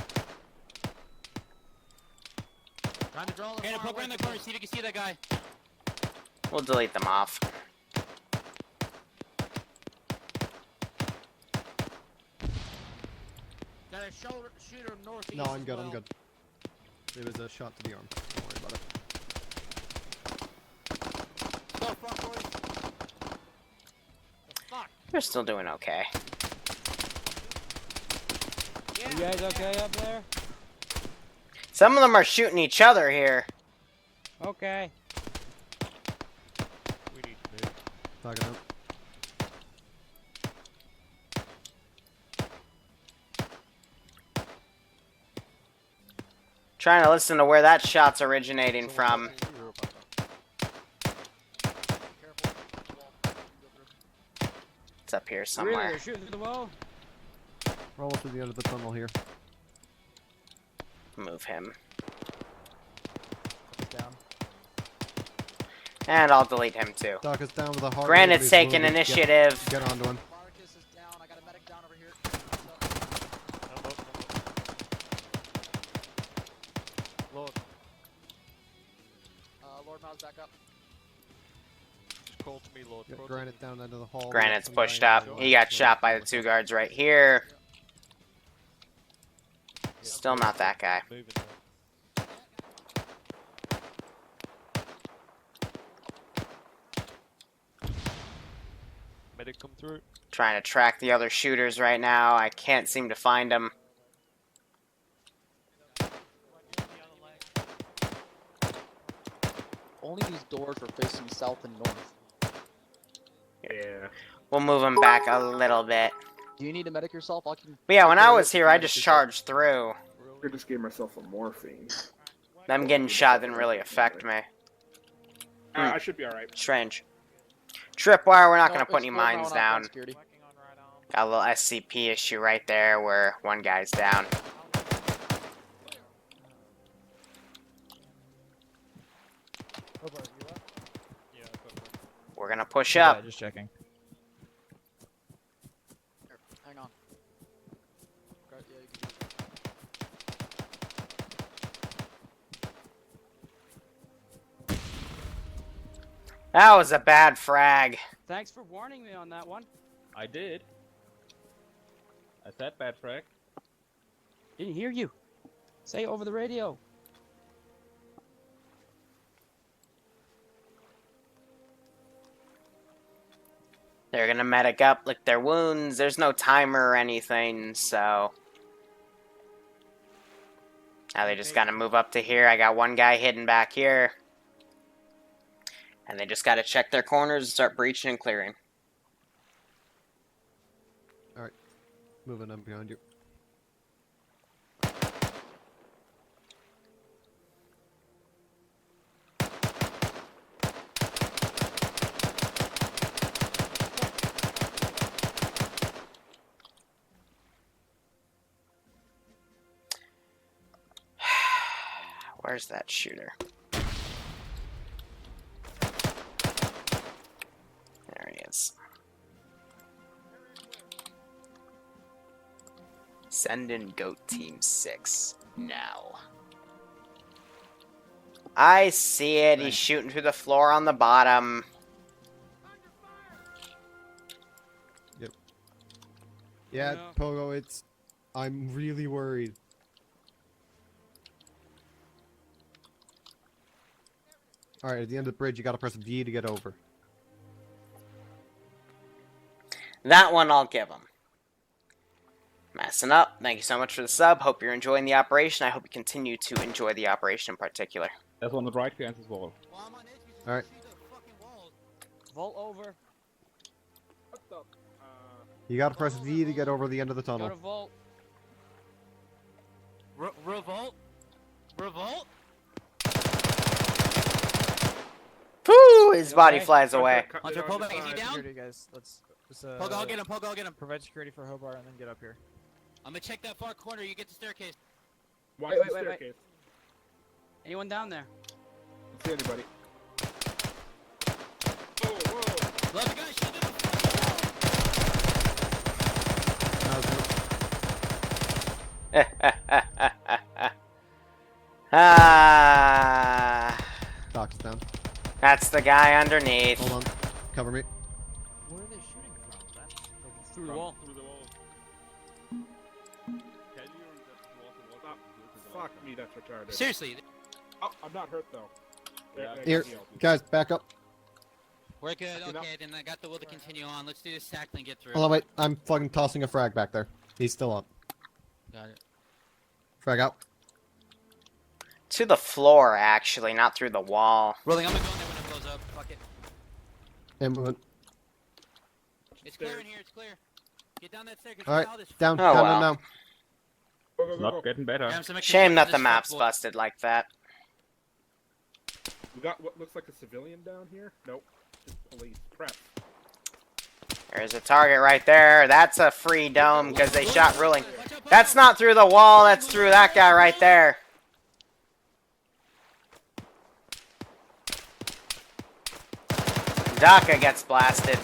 Trying to draw the Granite, far poke away around the from corner, see if you can see that guy. We'll delete them off. Got a shooter northeast. No, I'm as good, well. I'm good. It was a shot to the arm. Don't worry about it. Go, front boys. The fuck? We're still doing okay. You guys okay up there? Some of them are shooting each other here. Okay. We need to move. Backing up. Trying to listen to where that shot's originating from. It's up here Really? somewhere. They're shooting through the wall? We're almost to the end of the tunnel here. Move him. Down. And I'll delete him too. Doc is down with a heart. Granite's rate, but he's taking wounded. initiative. Get onto him. Marcus is down. I got a medic down over here. I'm up. Lord, Lord Mouse back up. just call to me, Lord. Get Call to Granite me. down into the hall. Granite's Some guy pushed in up. the He got shot by the two guards right here. Still not that guy. Moving now. Medic come through. Trying to track the other shooters right now. I can't seem to find them. Only these doors are facing south and north. Yeah. We'll move him back a little bit. Do you need to medic yourself? I can. But yeah, when I was here, I just charged through. I just gave myself a morphine. Them getting shot didn't really affect me. I should be alright. Strange. Tripwire, we're not No, gonna put it's any full round mines up down. on security. Got a little SCP issue right there where one guy's down. Yeah, I've got one. We're gonna push Yeah, up. just checking. Here, hang on. Okay, yeah, you can do it. That was a bad frag. Thanks for warning me on that one. I did. I said bad frag. Didn't hear you. Say it over the radio. They're gonna medic up, lick their wounds. There's no timer or anything, so... Now they just gotta move up to here. I got one guy hidden back here. And they just gotta check their corners and start breaching and clearing. Alright. Moving up behind you. Where's that shooter? There he is. Send in Goat Team 6 now. I see it. He's shooting through the floor on the bottom. Yep. Yeah, Pogo, it's... I'm really worried. Alright, at the end of the bridge, you gotta press V to get over. That one I'll give him. Messing up. Thank you so much for the sub. Hope you're enjoying the operation. I hope you continue to enjoy the operation in particular. There's one on the right behind this wall. Alright. Vault over. You gotta press V to get over the end of the Go to tunnel. vault. Revolt? Revolt? Whew! His body flies away. Hunter, pull back. Is he down? Security, guys. Let's Pogo, I'll get him. Pogo, I'll get him. provide security for Hobart and then get up here. I'm gonna check that far corner. You get the staircase. Watch the staircase. Anyone down there? Don't see anybody. Love you guys. Shoot him. Ah, Doc's down. that's the guy underneath. Hold on. Cover me. Where are they shooting from? That's Through the wall. Through the wall. Fuck me, that's retarded. Seriously. Oh, I'm not hurt though. Here, guys, back up. We're good. Okay, then I got the will to continue on. Let's do this tackle and get through. Hold on, wait. I'm fucking tossing a frag back there. He's still up. Got it. Frag out. To the floor, actually, not through the wall. Rolling, I'm gonna go in there when it blows up. Fuck it. And moving. It's clear in here. It's clear. Get down that staircase. Alright, Get all this down, Oh, down, well. down. It's not getting better. Grab some extra Shame shit that for the this map's fuck. busted like that. We got what looks like a civilian down here. Nope. Just police. Prep. There's a target right there. That's a free dome because they shot ruling. That's not through the wall. That's through that guy right there. Daka gets blasted.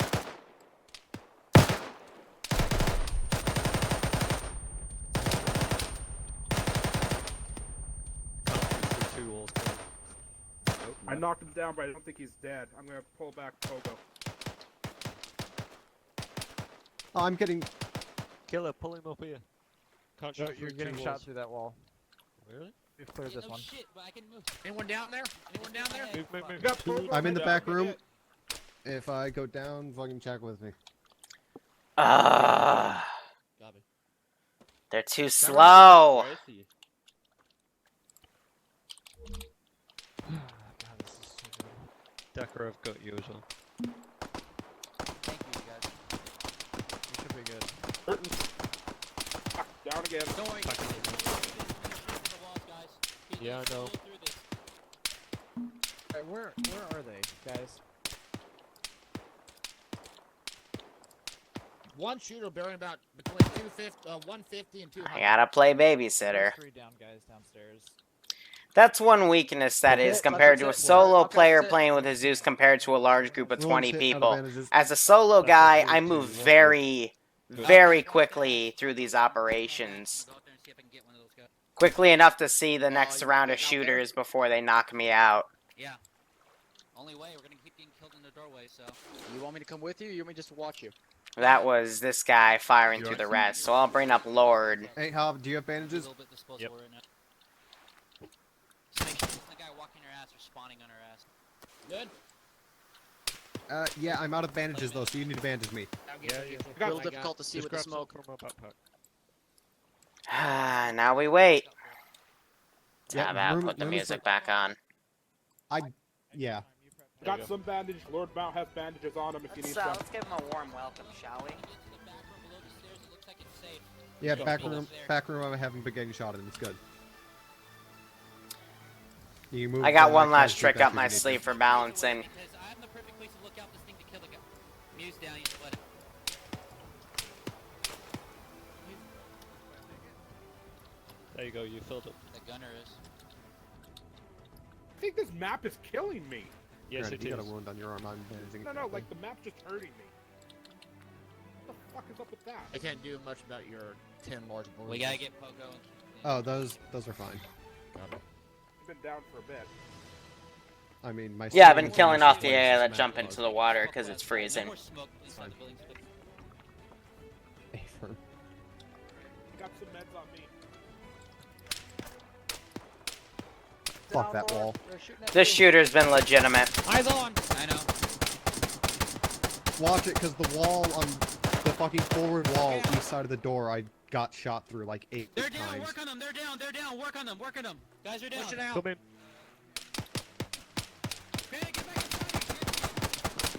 I knocked him down, but I don't think he's dead. I'm gonna pull back Pogo. Oh, I'm getting... Killer, pull him up here. Can't shoot You're through getting two shot walls. through that wall. Really? We've cleared this No one. shit, but I can move. Anyone down there? Anyone down there? Move. Got Pogo. I'm in the back room. If I go down, fucking check with me. They're too slow. Where is he? God, this is so good. Decker, I've got you as well. Thank you, guys. We should be good. Curtain. Fuck, down again. Don't worry. Yeah, I know. Where are they, guys? One shooter bearing about between 150 and 200. I gotta play babysitter. There's 3 down guys downstairs. That's one weakness that is compared to a solo player playing with a Zeus compared to a large group of 20 people. As a solo guy, I move very, very quickly through these operations. Quickly enough to see the next round of shooters before they knock me out. Yeah. Only way, we're gonna keep getting killed in the doorway, so. You want me to come with you, or you want me just to watch you? That was this guy firing through the rest. So I'll bring up Lord. Hey, Hob, do you have bandages? A little bit disposable right now. Just make sure there's the guy walking your ass or spawning on her ass. Good. Yeah, I'm out of bandages though, so you need to bandage me. Yeah, A little difficult to see with the smoke. From my backpack. Now we wait. Yeah, Tab out, room- put the room is music for- back on. Yeah. Got some bandage. Lord Mount has bandages on him if you need some. Let's give him a warm welcome, shall we? Yeah, back room. I'm having been getting shot in. It's good. You can move I got the one cars last to trick back up my if you need sleeve to. for balancing. Because I'm the perfect place to look out this thing to kill the guy. Muse down, you just let it. There you go, you filled it. The gunner is. I think this map is killing me. Yes, Granted, it you is. got a wound on your arm. I'm bandaging. No, it no, correctly. like the map's just hurting me. What the fuck is up with that? I can't do much about your 10 large bruises. We gotta get Pogo and... Oh, those are fine. I've been down for a bit. I mean, my. Yeah, I've been stamina killing is off just the like AI this that map jump was. into the water because it's No freezing. more smoke inside the building. Hey, firm. Got some meds on me. Fuck that wall. This shooter's been legitimate. Eyes on! I know. Watch it, because the wall on the fucking forward wall, east side of the door, I got shot through like 8 They're down, times. work on them, they're down, work on them, work on them. Guys are down. Push it out! Come in. Granny, get back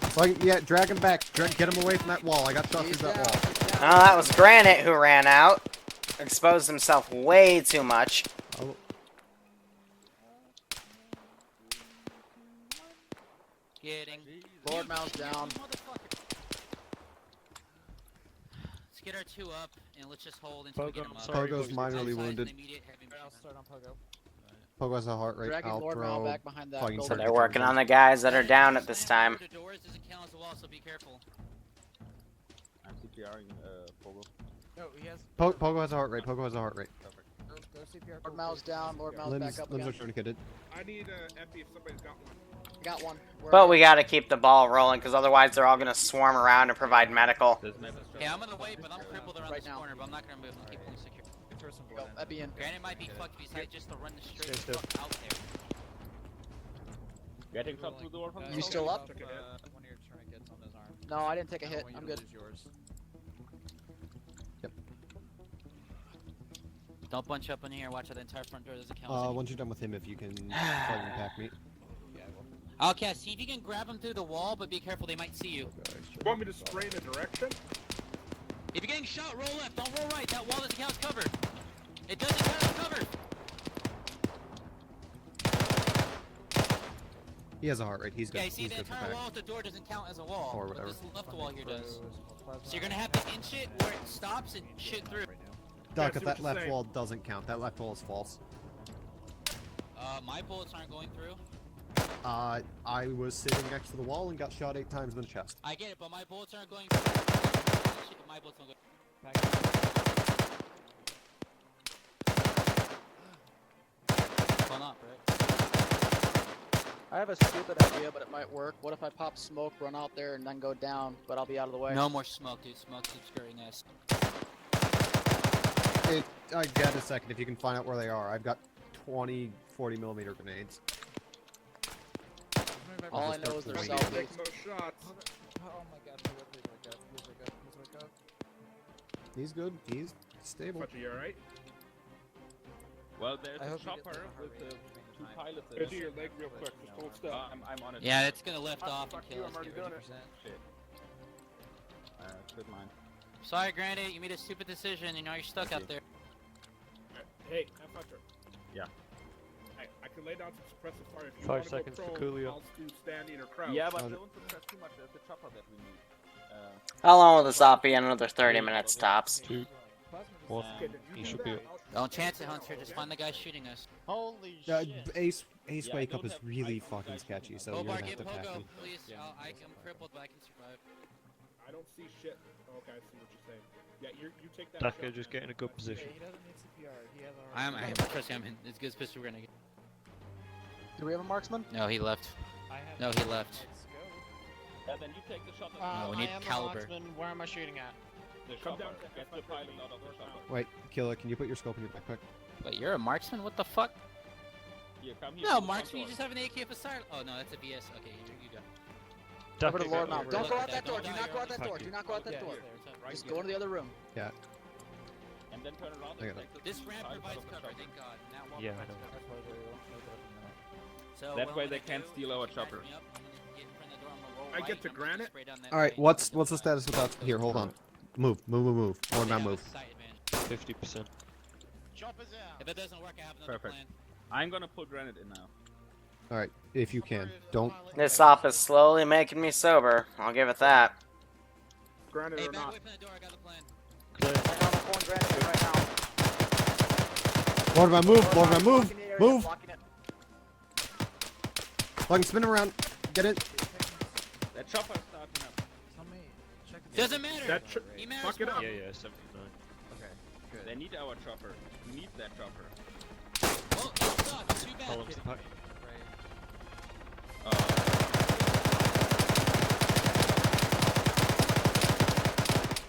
inside. So yeah, drag him back. Get him away from that wall. I got shot through that wall. Oh, that was Granite who ran out. Exposed himself way too much. Oh, Getting. Lord Mouse down. Let's get our two up, and let's just hold until we get them Pogo, up. sorry, Pogo's Pogo. minorly Outside wounded. and immediate heavy machine I'll gun. start on Pogo. Pogo has a heart rate. Dragging I'll Lord Mal throw. back behind that fucking building. So surge they're working on charges. the guys that are down at this time. The doors doesn't count as a wall, so be careful. I'm CPRing Pogo. No, he has. Pogo has a heart rate. Pogo has a heart rate. Go CPR. Lord Mal's down. Lord Mal's Limbs, back up limbs are again. tourniqueted. I need a MP if somebody's got one. Got one. But we gotta keep the ball rolling because otherwise they're all gonna swarm around and provide medical. This map is Hey, I'm gonna wait, but I'm crippled around Right this now. corner, but I'm not gonna move. I'm keep them secure. Throw some Go, blood in. that'd be in. Granted, might be fucked if he's just to run the straight Stay the fuck out there. getting shot through the door from the You still up? One of your tourniquets on his arm. No, I didn't take a I hit. want you I'm to good. lose yours. Don't bunch up in here. Watch out, the entire front door doesn't count. Once you're done with him, if you can fucking pack me. Yeah, I will. Okay, see if you can grab them through the wall, but be careful, they might see you. You want me to spray in a direction? If you're getting shot, roll left, don't roll right. That wall doesn't count as cover. It doesn't count as cover. He has a heart rate. He's good. Okay, see He's the good for entire pack. wall at the door doesn't count as a wall. Or but whatever. this left wall here does. Plasma So you're gonna have to inch it where it stops and shit through. right now. Duck, see if what that you're left saying. wall doesn't count. That left wall is false. My bullets aren't going through. I was sitting next to the wall and got shot 8 times in the chest. I get it, but my bullets aren't going through. Shit, but my bullets don't go. Fun up, right? I have a stupid idea, but it might work. What if I pop smoke, run out there, and then go down, but I'll be out of the way? No more smoke, dude. Smoke keeps scurrying us. I get a second if you can find out where they are. I've got 20 40mm grenades. All I just know is start they're waiting. south. Take no shots. Oh my god, please wake up, please wake up, please wake up. He's good. He's stable. But you alright? Well, there's I a hope you get chopper the with heart the rate two between pilots. Go do your leg real quick. Just hold still. I'm on it. Yeah, it's gonna lift Ah, off and fuck kill you, us. I'm already Get ready. doing it. Shit. Quit mine. Sorry, Granny, you made a stupid decision. You know you're stuck out there. Hey, have fun, sir. Yeah. I can lay down some suppressive fire if you 5 want to seconds go for prone. Coolio. I'll do standing or crouch. Yeah, but Oh, don't suppress too much. There's the chopper that we need. How long will this op be? Another 30 minutes tops. What? Okay, did He do should that? be. Don't chance it, Hunter. Just find the guy shooting us. Holy Ace Yeah, wake I up don't is have- really I- fucking guys sketchy, don't so know. you're Bobar, gonna have get to pack Pogo, me. please. Yeah. I'm crippled, but I can survive. I don't see shit. Okay, I see what you're saying. Yeah, you take that. That shot. guy just get in a good position. He doesn't need CPR. He has a I'm trust me, I'm in as good as pistol we're gonna get. Do we have a marksman? No, he left. I have No, he left. Let's go. And then you take the shot. we need I am caliber. a marksman. Where am I shooting at? The chopper. Get the pilot out of the chopper. Wait, Killer, can you put your scope in your backpack? Wait, you're a marksman? What the fuck? Here, come here. No, marksman, you just have an AK for silent. Oh no, that's a VS. Okay, you go. Over to Lord Mount. Don't go out that door. Don't Do die, not you're go on out that the door. fuck Do not go out that Yeah, door. here. Just go into the other room. Yeah. And then turn around I and got it. take the This ramp pilot out provides of the cover, chopper. thank God. And that wall Yeah, I provides know. cover. So That what way I'm they gonna can't do steal is our you guys chopper. me up, I'm gonna get in front of the door, I'm gonna roll I right, get to and I'm gonna granite? spray down that All right, way. what's Go the fast. status without? Here, hold on. Move. Lord Yeah, Mount, move. sight advantage. 50%. Choppers out. If it doesn't work, I have another Perfect. plan. I'm gonna put granite in now. All right, if you can, don't. This op is slowly making me sober. I'll give it that. Granted Hey, or back not. away from the door, I got the plan. Right now, I'm pulling granite right now. Lord Mount, move. Lord Mount, move. Blocking the area, Move. blocking it. Fucking spin around. Get it. That chopper's starting up. Tell me, check it. Doesn't matter! That He matters fuck it more. up. Yeah, yeah, 79. Okay, good. They need our chopper. We need that chopper. Well, it sucks, too bad. Columns to pack.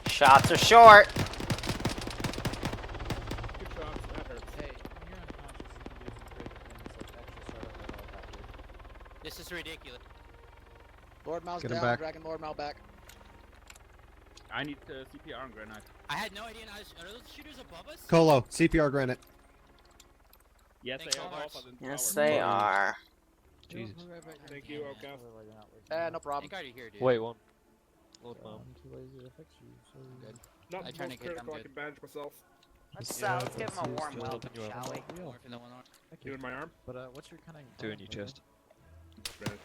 Shots are short. Good shots. That hurts. Hey, when you're unconscious, you can do some crazy things like extra startup and all that, dude. This is ridiculous. Lord Mount's Get him down. back. Dragging Lord Mount back. I need CPR on granite. I had no idea. Are those shooters above us? Colo, CPR granite. Yes, Thanks they so are much. above us in Yes, tower. they are. Jesus. Thank you, Ocas. No problem. Thank God you're here, dude. Wait, one. Lord Mount. I'm too lazy to fix you, so Good. Not I the try most to get them critical I good. can bandage myself. Let's give him a warm just welcome, open you up. shall we? Yeah. More for the one arm. Thank you. Doing my arm. But what's your kind of Doing your chest. Granite.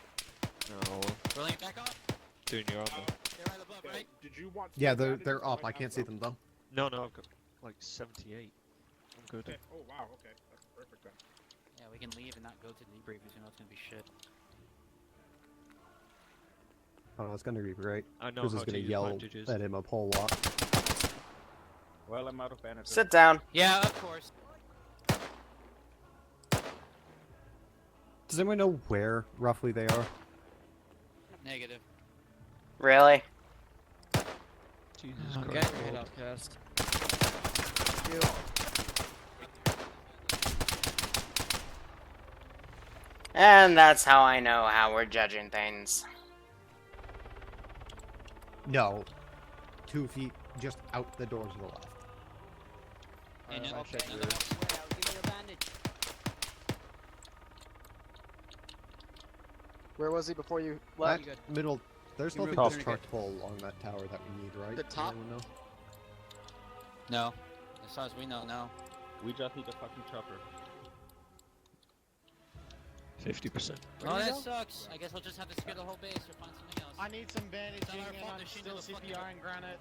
No, Rolling back off. doing your armor. They're right above, Okay, right? did you want? Yeah, some bandages they're so up. can I have can't see some? them though. No, no, I've got like 78. I'm good. Okay. Oh wow. Okay, that's perfect then. Yeah, we can leave and not go to debrief because you know it's gonna be shit. Oh, it's gonna be great. I know Chris how is to gonna use yell bandages. at him a whole lot. Well, I'm out of bandages. Sit down. Yeah, of course. Does anyone know where roughly they are? Negative. Really? Jesus Okay, Christ. great Lord. outcast. And that's how I know how we're judging things. No. 2 feet just out the door to the left. And I'll another check one. yours. Give me your bandage. Where was he before you left? That middle. There's You nothing moved destructible along that tower that we need, right? The Does top? anyone know? No. As far as we know, no. We just need a fucking chopper. 50%. Oh, that sucks. I guess we'll just have to secure the whole base or find something else. I need some bandaging It's not our and fault I'm they're shooting still the fucking- CPR and granite.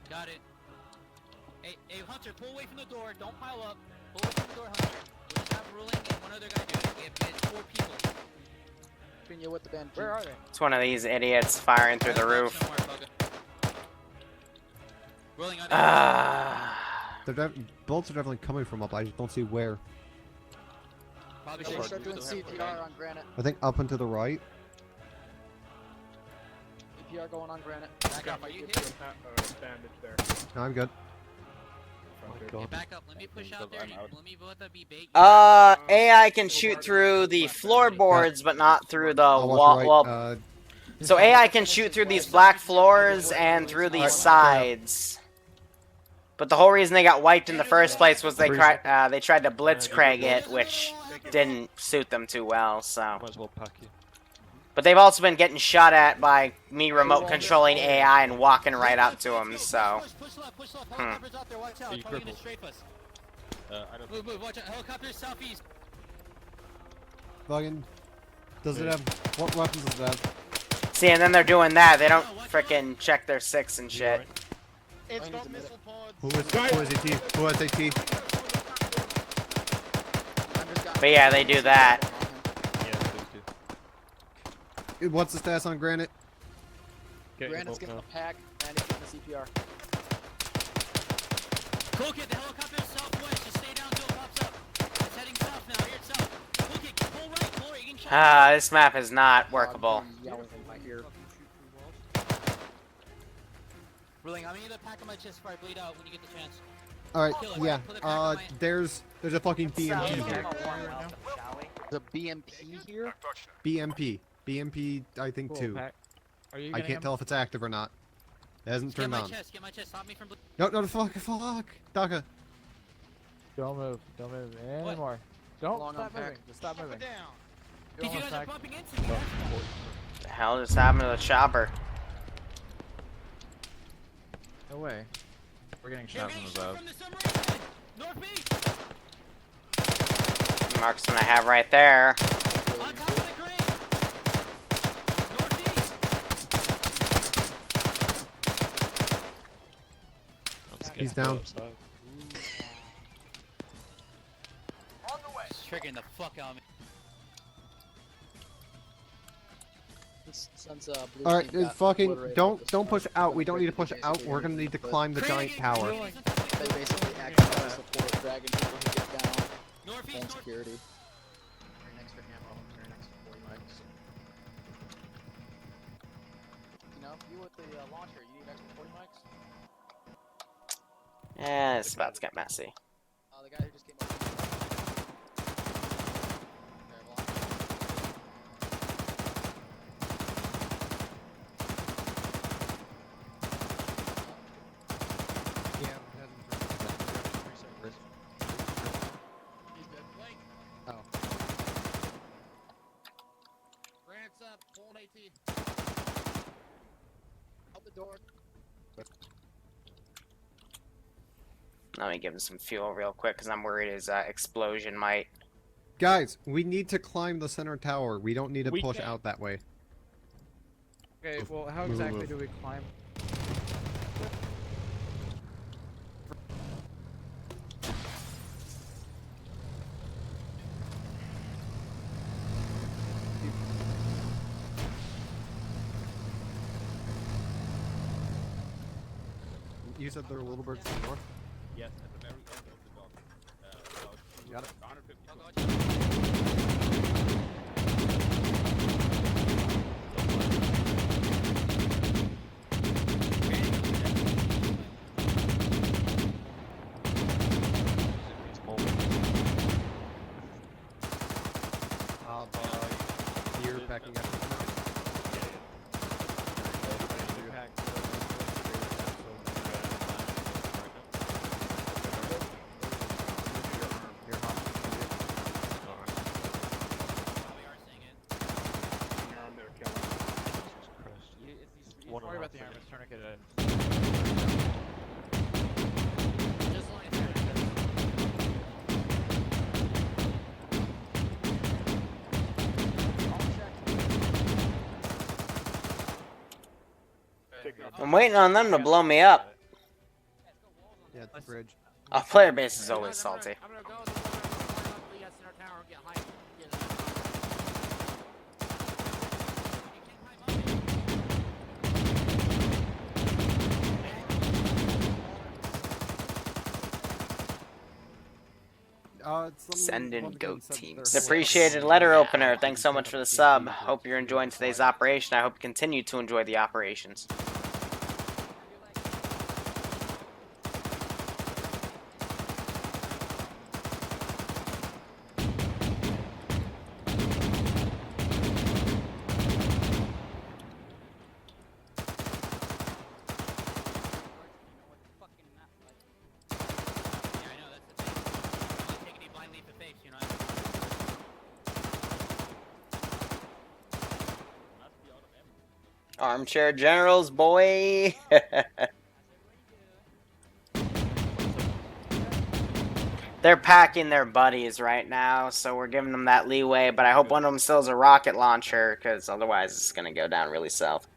Got it. Hey, Hunter, pull away from the door. Don't pile up. Pull away from the door, Hunter. We'll just have Ruling and one other guy do it. We have 4 people. Between you with the bandage. Where are they? It's one of these idiots firing through the roof. Ruling on Ah. Bullets are definitely coming from up. I just don't see where. Probably They should start doing CPR on granite. I think up and to the right. CPR going on granite. Back up. Are you hit? Bandage there. No, I'm good. Yeah, back up. Let me push out there. Let me both be bait. AI can shoot through the floorboards, but not through the I'll watch wall. right. Well, so AI can shoot through these black floors and through these sides. But the whole reason they got wiped in the first place was they tried to blitzcrank it, which didn't suit them too well. So, Might as well pack you. but they've also been getting shot at by me remote controlling AI and walking right up to them. So, Push left. Helicopters out there. Watch out. Are you Probably gonna crippled? strafe us. I don't Move. Watch out. Helicopters southeast. Fucking. Does it have. What weapons does it have? see, and then they're doing that. They don't frickin' check their 6 and shit. It's got missile pods. Who is AT? Who has AT? But yeah, they do that. Yeah, please do. What's the status on granite? Get Granite's your getting bolt a pack and it's getting the CPR. Cool kid, the helicopter is southwest. Just stay down until it pops up. It's heading south now. Here it's south. Cool kid, pull right. You can This map is not workable. Yelling in my ear. Ruling, I'm gonna pack on my chest before I bleed out when you get the chance. Alright, Kill it, yeah. put it back on my- There's a fucking Sal's BMP give here. him a warm welcome, shall we? The BMP here? BMP. BMP, I think, Cool, too. Pack. Are you I getting can't him? tell if it's active or not. It hasn't Get turned my on. chest, stop me from bleeding. No, fuck. Daka. Don't move anymore. Don't Long stop unpack. moving. Just stop moving. Because you guys are bumping into me. What the hell just happened to the chopper? No way. We're getting They're shot getting from shot above. from the submarine! Northeast! Marksman I have right there. On top of the crane! Northeast! He's down. It's triggering the fuck out of me. Since Blue Alright, Team got fucking obliterated don't with the push storm, out. We don't need to basically push out. We're gonna need to climb the giant tower. They basically act as support, dragging people who get down. Northeast, Phone security. Very next for ammo. Very next for 40 mics. You know, you with the launcher, you need extra 40 mics? Yeah, it's about to get messy. The guy who just came up. He's good. Blink. Oh. Grant's up. Pulling AT. Out the door. Let me give him some fuel real quick because I'm worried his explosion might. Guys, we need to climb the center tower. We don't need to We push can't. out that way. Okay, well, how Move, exactly move. do we climb? You said there are little birds to the north? Yes, at the very end of the dock. About Got it. 150 Here, backing up. Don't worry about the armor tourniquet. I'm waiting on them to blow me up. Yeah, it's the bridge. Oh, player base is always salty. I'm gonna go to the center tower and get high. Send in goat teams. Appreciated letter opener. Thanks so much for the sub. Hope you're enjoying today's operation. I hope you continue to enjoy the operations. Armchair generals, boy. They're packing their buddies right now, so we're giving them that leeway, but I hope one of them still has a rocket launcher, because otherwise it's going to go down really south.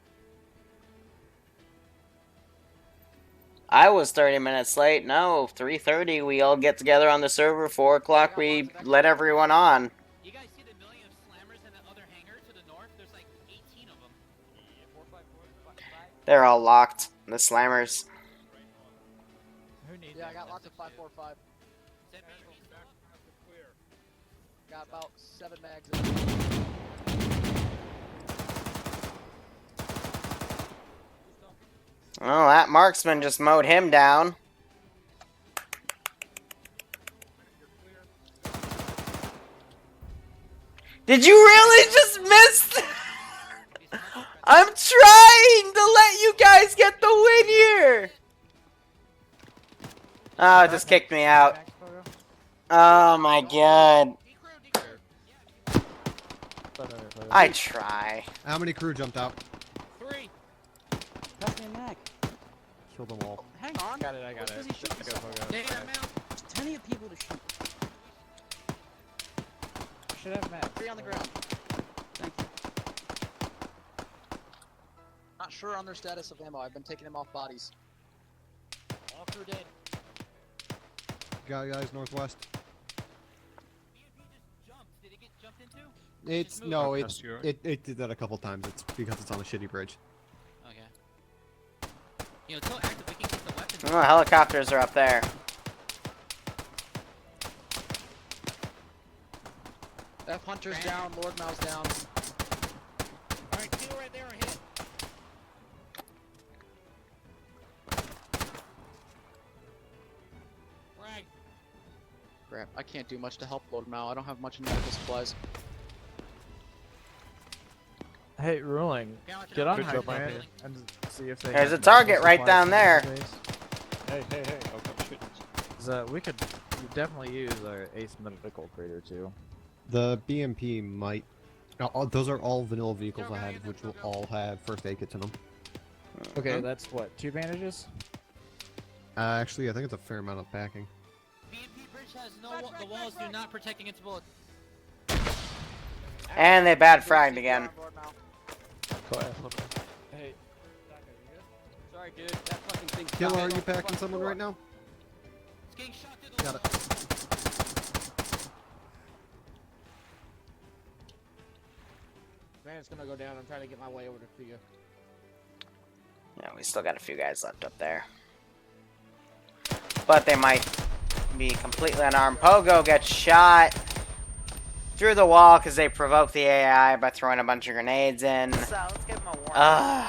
I was 30 minutes late. No, 3:30 we all get together on the server. 4 o'clock we let everyone on. You guys see the million of slammers in that other hangar to the north? There's like 18 of them. They're all locked, the slammers. Yeah, I got lots of 545. Got about 7 mags. Well, that marksman just mowed him down. Did you really just miss? I'm trying to let you guys get the win here. Oh, it just kicked me out. Oh my god. I try. How many crew jumped out? 3. Pass me a mag. Kill them all. Hang on. Got it, I got What's it. busy shooting Go, someone? go, go. Damn, man. There's plenty of people to shoot. Should have Matt. 3 on the ground. Thank you. Not sure on their status of ammo. I've been taking them off bodies. All crew dead. Got guys northwest. Did it get jumped into? It's move. no, Okay, it's you're right. it did that a couple times. It's because it's on a shitty bridge. Okay. You know, until active, we can get the weapons. Oh, helicopters are up there. F Hunter's down. Lord Mau's down. Alright, kill right there and hit. Frag. Crap, I can't do much to help Lord Mau. I don't have much medical supplies. Hey, Ruling, Gallant get on Good high job, ground man. and see if they. There's have a target medical right supplies down on there. the base. Hey, hey, hey. Oh, come shit. 'Cause, we could definitely use our ace medical crate or two. The BMP might. Those are all vanilla vehicles I had, which will all have first aid kits in them. Okay, that's what, 2 bandages? Actually, I think it's a fair amount of packing. BMP bridge has no the walls do not protect against bullets. And they bad fragged again. Got F on there. Hey, Sorry, dude. That fucking thing's Killer, down. are you packing someone right now? It's getting shot through the Got wall. it. Man, it's gonna go down. I'm trying to get my way over to you. Yeah, we still got a few guys left up there. But they might be completely unarmed. Pogo gets shot through the wall because they provoked the AI by throwing a bunch of grenades in. So let's give him a warning.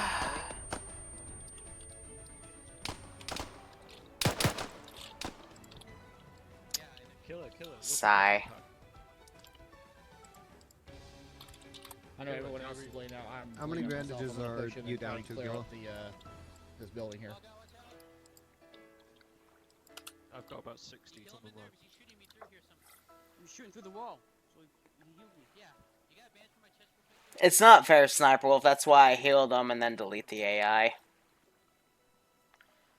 Kill it, kill it. Sigh. I know everyone else is laying out. I'm How many laying out myself. bandages I'm gonna are push in you and try down and to, clear Gilla? up this building here. I've got about 60 on the right. You're shooting through the wall. So he healed me. Yeah. You got a band for my chest real quick? It's not fair, Sniper Wolf. That's why I healed them and then delete the AI.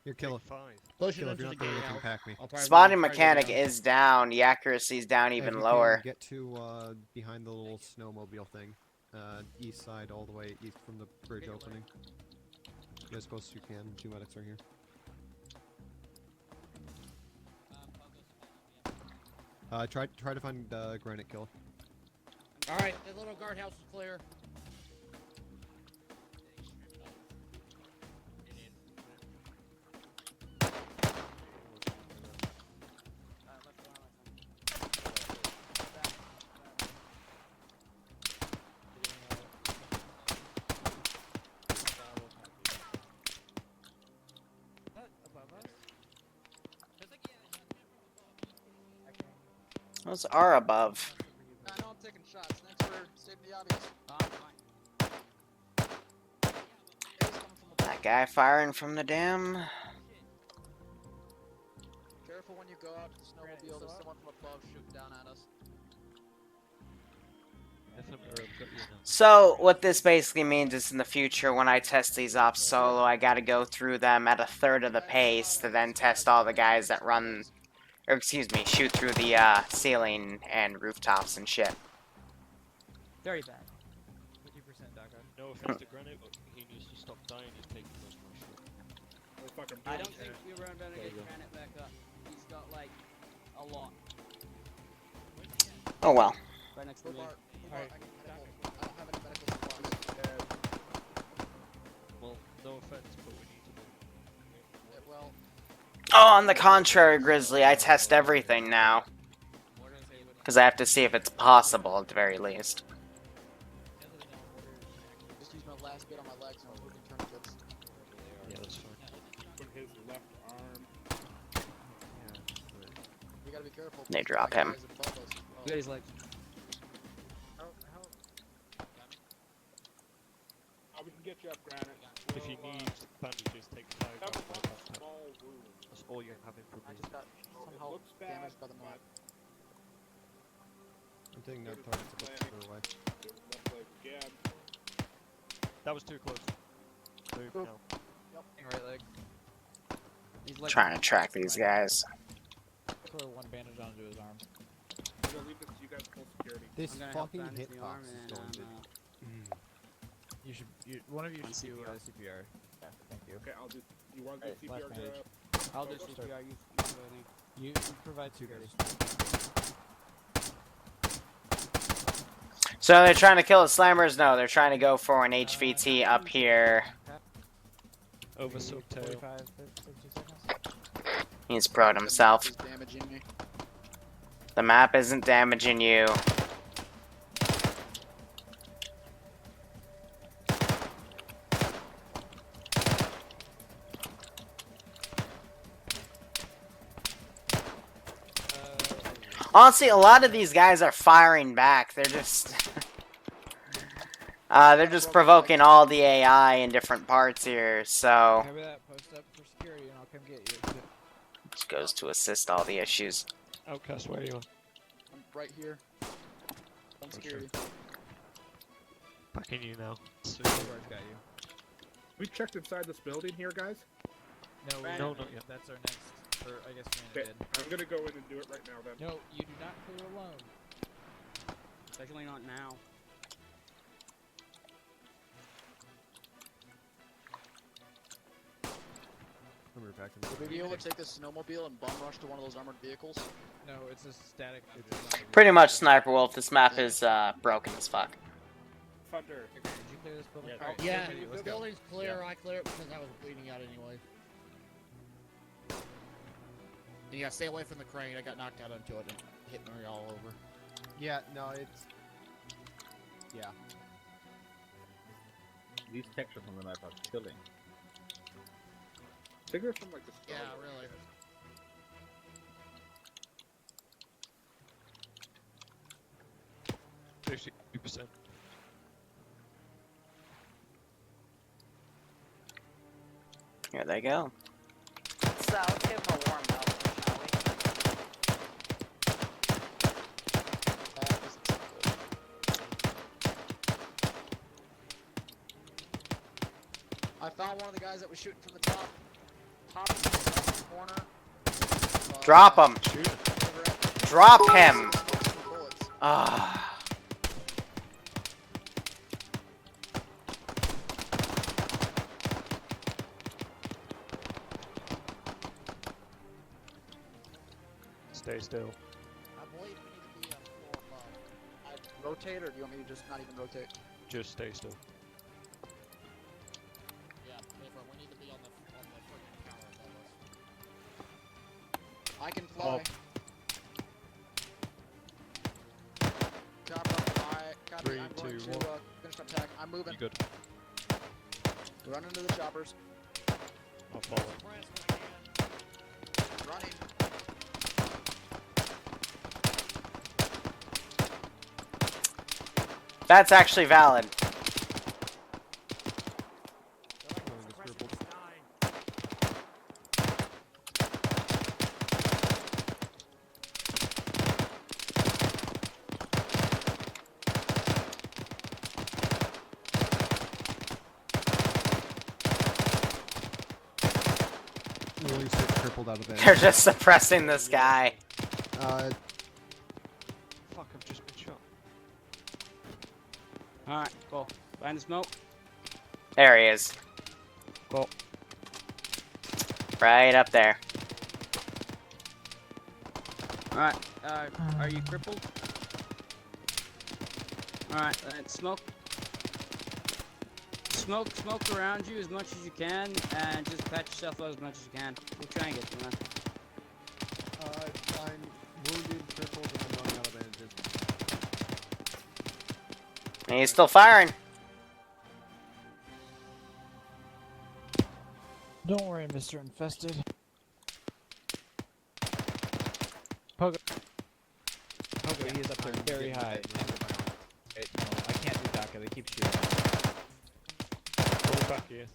You're killer. 5. Push it Killer, if into you're the not doing gate anything, now. pack me. I'll probably Spotting try to go mechanic down. is down. The accuracy's down If even you lower. can get to behind the little snowmobile thing, east side all the way east from the bridge opening. Get as close as you can. 2 medics are here. Try to find Granite Killer. Alright, the little guardhouse is clear. Those are above. I know I'm taking shots. Thanks for stating the obvious. That guy firing from the dam. Careful when you go out to the snowmobile. There's someone from above shooting down at us. So, what this basically means is in the future, when I test these ops solo, I gotta go through them at a third of the pace to then test all the guys that run, or excuse me, shoot through the ceiling and rooftops and shit. Very bad. 50% Doc. No offense to Granite, but he needs to stop dying. He's taking most of my shit. I don't think we run down to get Granite back up. He's got like a lot. Oh well. Right next to me. I don't have any medical supplies. Well, no offense, but we need to do. Yeah, well, Oh, on the contrary, Grizzly, I test everything now. Because I have to see if it's possible at the very least. Just use my last bit on my legs and I'm moving tourniquets. Yeah, that's fine. From his left arm. We gotta be careful. They because drop that him. guy is above us. We got his legs. Oh, we can get you up, Granite. If you need bandages, take 5 out of my backpack. Small room. That's all you're having from I me. just got somehow looks bad, damaged by the map. I'm taking that target a bit further away. Left leg again. That was too close. Move Oop. now. Right leg. His legs. Trying to track these guys. Put one bandage onto his arm. I'm gonna leave this to you guys full security. This I'm gonna help fucking bandage the arm hitbox is and going then, to. You should. One of you On should do CPR. CPR. Yeah, thank you. Okay, I'll do. You want to do Alright, CPR? last bandage. I'll do Go, go, CPR. You You provide security. So they're trying to kill the slammers? No, they're trying to go for an HVT up here. Over subtail. 45, 50 seconds. He's pro'd himself. He's damaging me. The map isn't damaging you. Honestly, a lot of these guys are firing back. They're just... they're just provoking all the AI in different parts here, so... Cover that, post up for security, and I'll come get you. Just goes to assist all the issues. Outcast, where are you? I'm right here. On security. Backing you now. Superguard's got you. We checked inside this building here, guys. No, No, not yet. That's our next. Or I guess Okay, Granite I'm gonna go in and do it right now then. did. No, you do not clear alone. especially not now. I'm repacking. Would we be able to take this snowmobile and bum rush to one of those armored vehicles? No, it's a static. It's not a Pretty much, Sniper Wolf. This map is broken as fuck. Thunder. Did you clear this building? Yeah. Alright, Yeah, everybody, the let's building- go. building's clear. I clear it because I was bleeding out anyway. And yeah, stay away from the crane. I got knocked out onto it and hit me all over. Yeah, no, it's. Yeah. These textures on the map are killing. I think they're from like the Yeah, start. really. %. Here they go. So, let's give him a warm welcome, shall we? I found one of the guys that was shooting from the top left corner. Drop him. Over at- Drop him. Bullets. Ah. Stay still. I believe we need to be a floor above. I'd rotate, or do you want me to just not even rotate? Just stay still. Yeah, Paper, we need to be on the freaking tower above us. I can fly. Chopper, copy. 3, I'm going 2, to 1. finish my attack. I'm moving. You good? Run into the choppers. I'll follow. Running. That's actually valid. Really sick, crippled out of bed. They're just suppressing this guy. Fuck, I've just been shot. Alright, cool. Behind the smoke. There he is. Cool. Right up there. Alright, are you crippled? Alright, smoke. Smoke around you as much as you can, and just patch yourself up as much as you can. We'll try and get you, man. I'm wounded, crippled, and I'm running out of energy. And he's still firing. Don't worry, Mr. Infested. Pogo. Pogo, he is up there very high. Wait, no, I can't do DACA, they keep shooting. Pull back here.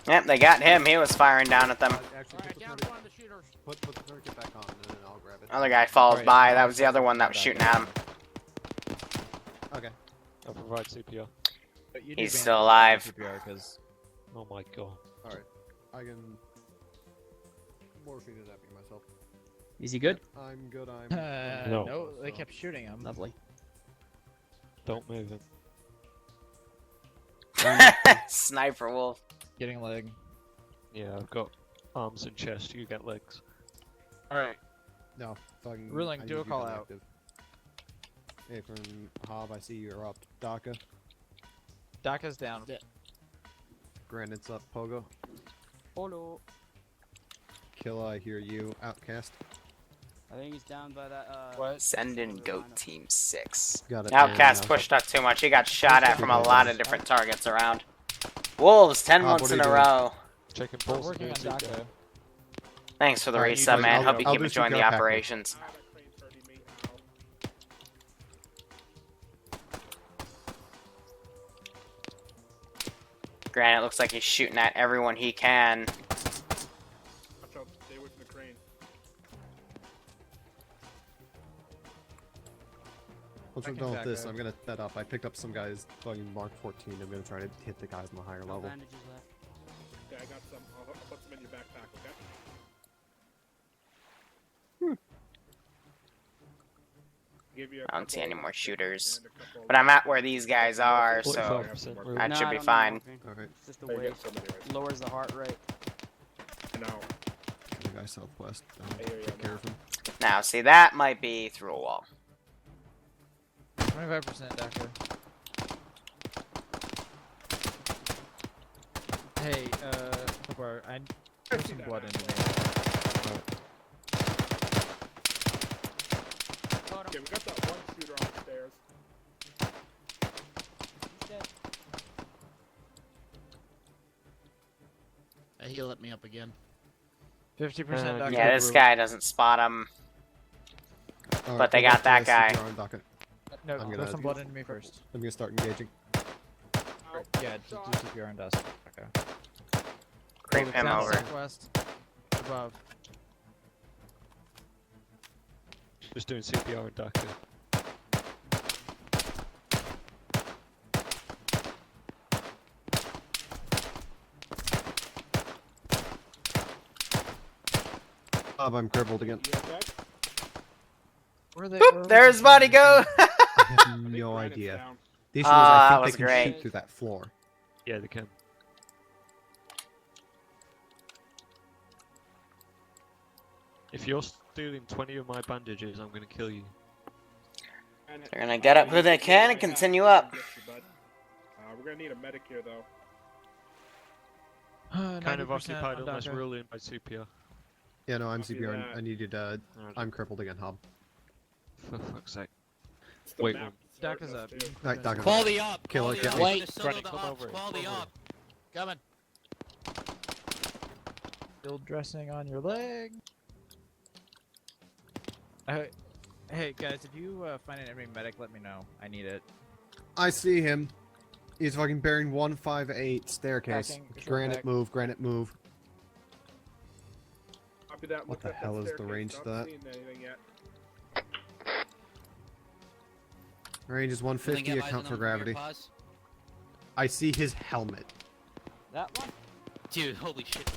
Yep, they got him. He was firing down at them. Actually, put the tourniquet back on, and then I'll grab it. Other guy falls by. That was the other one that was shooting at him. Okay. I'll provide CPR. But you He's do still alive. CPR, 'cause Oh my god. Alright. I can... morphine is happy myself. Is he good? I'm good, I'm... No. no, they kept shooting him. Lovely. Don't move him. Sniper wolf. Getting leg. Yeah, I've got arms and chest. You get legs. Alright. No, fucking... Ruling, I do need a you call to be out. active. Hey, from Hob, I see you're up. DACA. DACA's down. Granite's up. Pogo. Hello. Killa, I hear you. Outcast. I think he's down by that. What? Send in Goat Team 6. Got it. Outcast And, pushed up too much. He got shot at from a lot of different targets around. Wolves, 10 months what in are a you row. Checking We're pulse. working on DACA. Thanks for the Alright, resub, man. Hope you I'll keep do enjoying the CPR package. operations. Granite looks like he's shooting at everyone he can. Watch out, stay away from the crane. Once we're done with this, I'm gonna set up. I picked up some guys fucking Mark 14. I'm gonna try to hit the guys on the higher level. Bandages left. Okay, I got some. I'll put some in your backpack, okay? Give you a I don't see any couple- more shooters. and a couple- But I'm at where these guys are, so 45% room. that No, should I be don't need fine. morphine. Alright. It's just a There you way. go, some anyways. Lowers the heart rate. No. The guy southwest. I hear you. Take care of him. Now, see, that might be through a wall. 25% DACA. Hey, Pepper, I there's some blood into me. Okay, we got that one shooter on the stairs. He's dead. He'll let me up again. 50% DACA. Yeah, this guy doesn't spot him. Alright, But they we'll got that the guy. CPR on DACA. No, I'm throw gonna- some blood into me first. I'm gonna start engaging. Yeah, just do CPR and dust. Okay. Creep him Down over. southwest. Above. Just doing CPR and DACA. Bob, I'm crippled again. You okay? Where are they? Boop, there his body go! I have no Granite's idea. down. The issue is that I was think they can great. shoot through that floor. Yeah, they can. If you're stealing 20 of my bandages, I'm gonna kill you. And They're gonna get up who they can and continue up. Get you, bud. We're gonna need a medic here, though. Kind of 90% occupied on unless DACA. rule in by CPR. Yeah, no, I'm Copy CPR. that. I needed. Alright. I'm crippled again, Hob. For fuck's sake. It's the Wait, map DACA's starting up. us, You too. can Right, prevent DACA. it. Quality up. Kill Quality it, up. get Wait. Just solo Granny, the come ops, over. quality Come over. up. Coming. Field dressing on your leg. Hey guys, if you find an enemy medic, let me know. I need it. I see him. He's fucking bearing 158 staircase. Packing, short Granite pack. move, granite move. Copy that. What Look the at that hell is the staircase. range Not to that? seeing anything yet. Range is Feeling 150, get account eyes for on them from your gravity. pause? I see his helmet. That one? Dude, holy shit.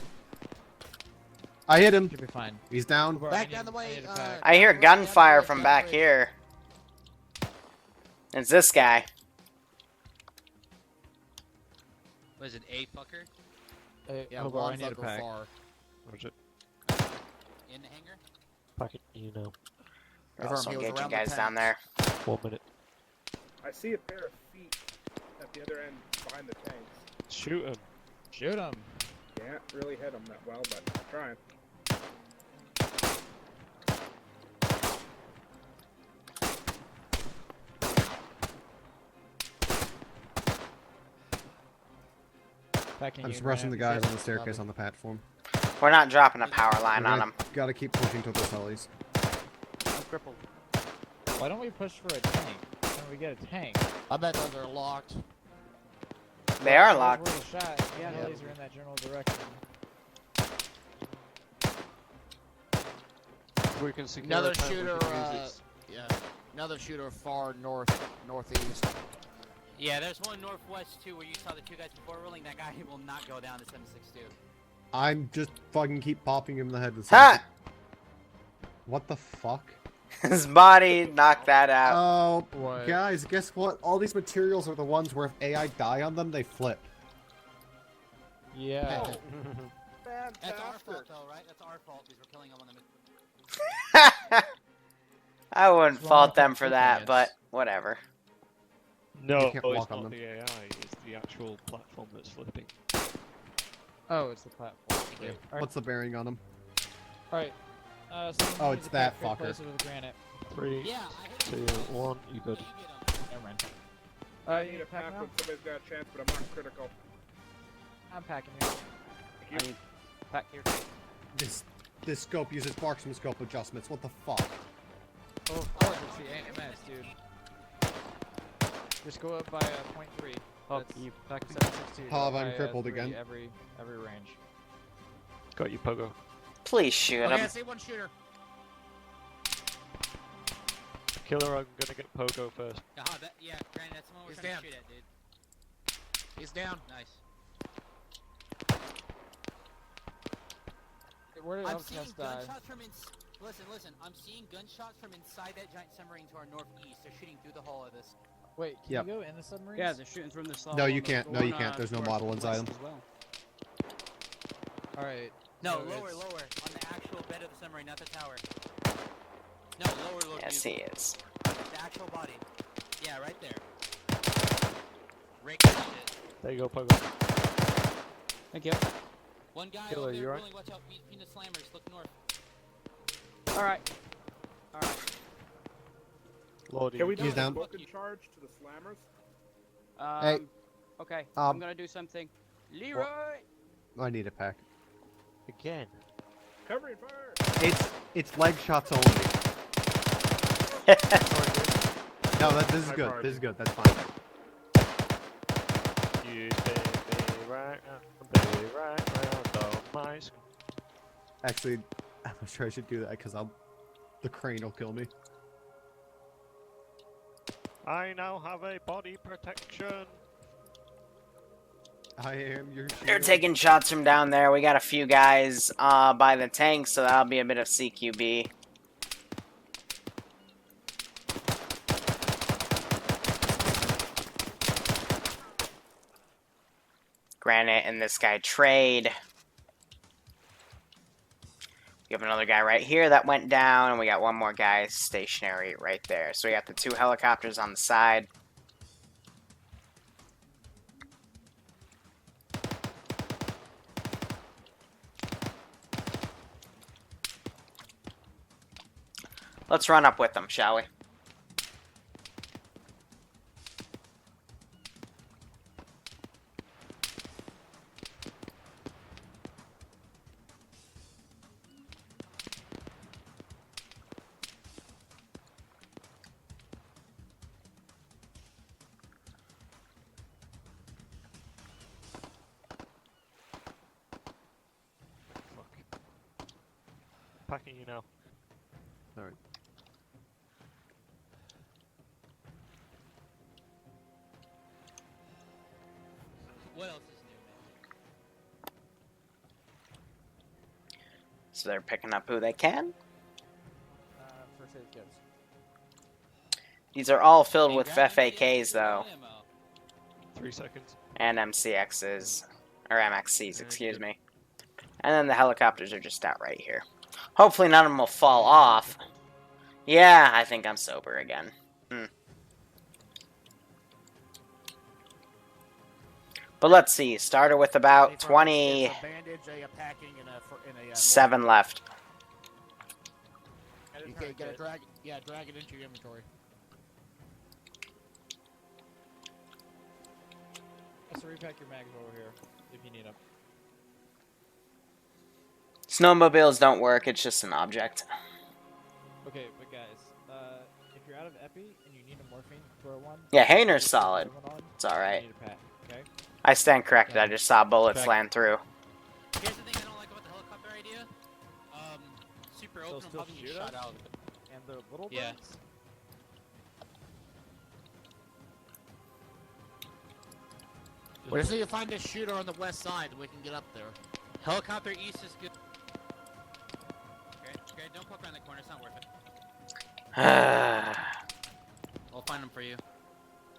I hit him. Should be fine. He's down. Pepper, I Back need- down the I way. need a pack. I hear down the way, gunfire from down the back way. here. It's this guy. Was it a fucker? Hey, Yeah, Hobo, I one need a fucker pack. far. Where's it? In the hangar? Pack it, you know. We're If also our meals engaging around the guys down there. tanks. 1 minute. I see a pair of feet at the other end behind the tanks. Shoot him. Shoot him. Can't really hit them that well, but I'm trying. Packing I'm you, suppressing the Grant. guys on the staircase on the platform. We're not dropping a power line We're on gonna- them. Gotta keep pushing to the cellies. I'm crippled. Why don't we push for a tank? Can we get a tank? I bet those are locked. They are Those locked. were the shot. Yeah, The no. are in that general direction. We can secure Another a tank, we shooter, can use its- yeah. Another shooter far northeast. Yeah, there's one northwest too where you saw the two guys before rolling. That guy will not go down to 762. I'm just fucking keep popping him in the head with Ha! What the fuck? His body knocked that out. Oh, What? guys, guess what? All these materials are the ones where if AI die on them, they flip. Yeah. That's our fault though, right? That's our fault because we're killing them on the mid. I wouldn't What's wrong fault with them them for that, flipping but it? whatever. No, can't it's walk on not them. the AI, it's the actual platform that's flipping. Oh, it's the platform. Yeah. Alright. What's the bearing on them? Alright. Oh, Someone it's needs to that pick- fucker. replace it with granite. 3, Yeah, I hit 2, him. 1, you good. Never mind. I You need need a a pack pack now? when somebody's got a chance, but I'm not critical. I'm packing you. Thank you. Back here. This scope uses marksman scope adjustments. What the fuck? Oh, of course, it's the AMS, dude. Just go up by 0.3. Oh, That's you pack 762. Pav, Go I'm by, crippled 3 again. Every range. Got you, Pogo. Please shoot Okay, I him. see one shooter. Killer, I'm gonna get Pogo first. Yeah, Granny, that's the one we're He's trying down. to shoot at, dude. He's down. Nice. Where did I'm Outcast seeing die? gunshots from Listen, I'm seeing gunshots from inside that giant submarine to our northeast. They're shooting through the hull of this. Wait, can Yep. you go in the submarines? Yeah, they're shooting from the side. No, you can't. No, you can't. There's no model inside them. As well. Alright. No, so lower, it's- lower. On the actual bed of the submarine, not the tower. No, lower, lower. Yes, dude. he is. The actual body. Yeah, right there. Rick that shit. There you go, Pogo. Thank you. One guy Killer, over there you alright? rolling, watch out, between the slammers, look north. Alright. Alright. Lordy. Can we do He's a down. book and charge to the slammers? Hey. Okay, Um, I'm gonna do something. Leroy! I need a pack. Again. Covering fire! It's leg shots only. No, this is good. This is good. That's fine. You baby right round on my screen. Actually, I'm not sure I should do that because the crane will kill me. I now have a body protection. I am your shield. They're taking shots from down there. We got a few guys by the tank, so that'll be a bit of CQB. Granite and this guy trade. We have another guy right here that went down, and we got one more guy stationary right there. So we got the 2 helicopters on the side. Let's run up with them, shall we? Fuck. Packing you now. Alright. What else is new, man? So they're picking up who they can. First aid kits. These are all filled Hey, with grab the FAKs, though, ammo. 3 seconds. and MCXs. Or MXCs, excuse me. And then the helicopters are just out right here. Hopefully none of them will fall off. Yeah, I think I'm sober again. But let's see. Started with about 27 It's a bandage, a packing, and left. You can get a drag. Yeah, drag it into your inventory. Just repack your mags over here if you need them. Snowmobiles don't work, it's just an object. Okay, but guys, if you're out of epi and you need a morphine for one, Yeah, Hayner's solid. It's alright. You need a pack, okay? I stand corrected, I just saw bullets Check. land through. Here's the thing I don't like about the helicopter idea. Super They'll open, still probably get shoot shot us? out. And the little Yeah. birds? We just need to find a shooter on the west side and we can get up there. Helicopter east is good. Okay, don't poke around the corner, it's not worth it. I'll find them for you.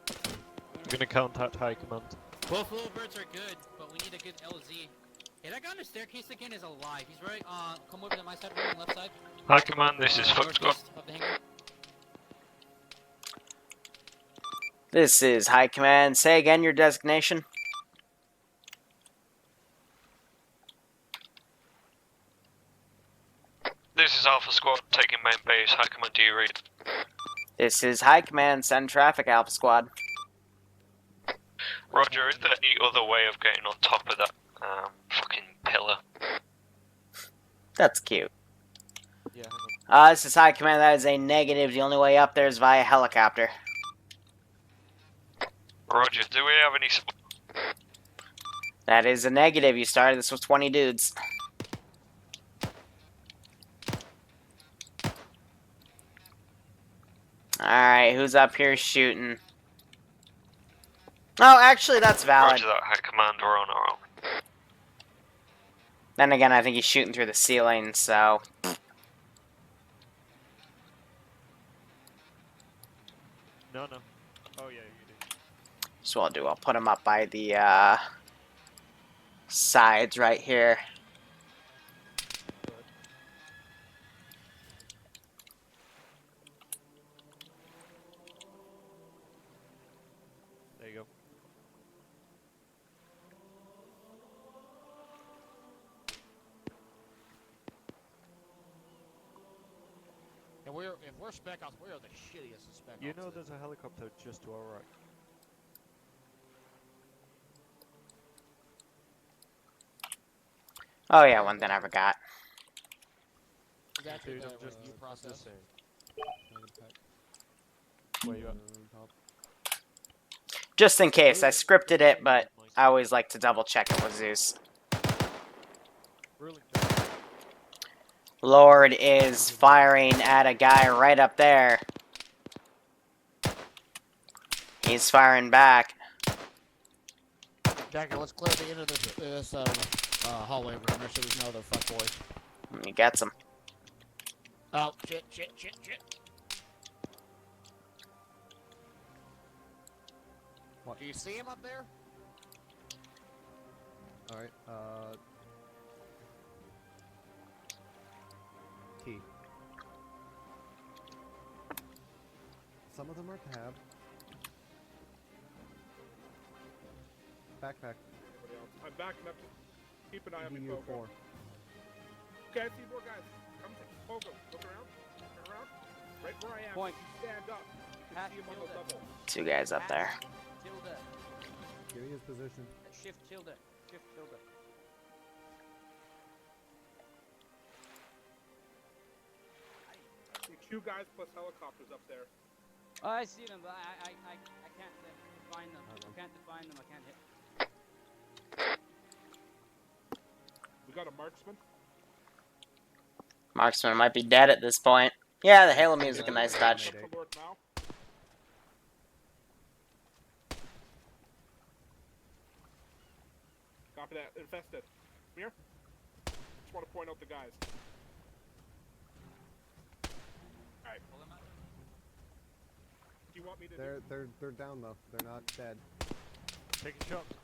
I'm gonna contact High Command. Both little birds are good, but we need a good LZ. Hey, that guy on the staircase again is alive. He's right, come over to my side, on the left side. High Command, this is Fox Squad. Northeast of the hangar. This is High Command. Say again your designation. This is Alpha Squad, taking main base. High Command, do you read? This is High Command. Send traffic, Alpha Squad. Roger, is there any other way of getting on top of that fucking pillar? That's cute. Yeah, hang on. This is High Command. That is a negative. The only way up there is via helicopter. Roger, do we have any support? That is a negative. You started this with 20 dudes. Alright, who's up here shooting? Oh, actually, that's valid. Roger that, High Command, we're on our own. Then again, I think he's shooting through the ceiling, so... No. Oh, yeah, you do. So I'll do. I'll put him up by the sides right here. There you go. And if we're spec ops, we are the shittiest of spec ops. You know there's a helicopter just to our right. Oh yeah, one thing I forgot. Is actually Dude, the I'm just review process. saying. Where you at? Just in case, I scripted it, but I always like to double check it with Zeus. Ruling. Lord is firing at a guy right up there. He's firing back. Jackie, let's clear the end of this hallway room so there's no other fuckboys. He gets him. Oh, shit. What? Do you see him up there? Alright, T. Some of them are tab. Backpack. I'm backing up. Keep an eye on me, EU4. Pogo. Okay, I see more guys. Come to Pogo. Look around. Turn around. Right where I am. Point. Stand up. You can see him on the level. Two guys up there. Tilde. Give me his position. Shift tilde. Shift tilde. I see 2 guys plus helicopters up there. Oh, I see them, but I can't define them. I can't define them. I can't hit. We got a marksman. Marksman might be dead at this point. Yeah, the Halo music, a nice touch. Up the Lord now. Copy that. Infested. Come here. Just want to point out the guys. Alright. Do you want me to They're down though. They're not dead. Taking shots.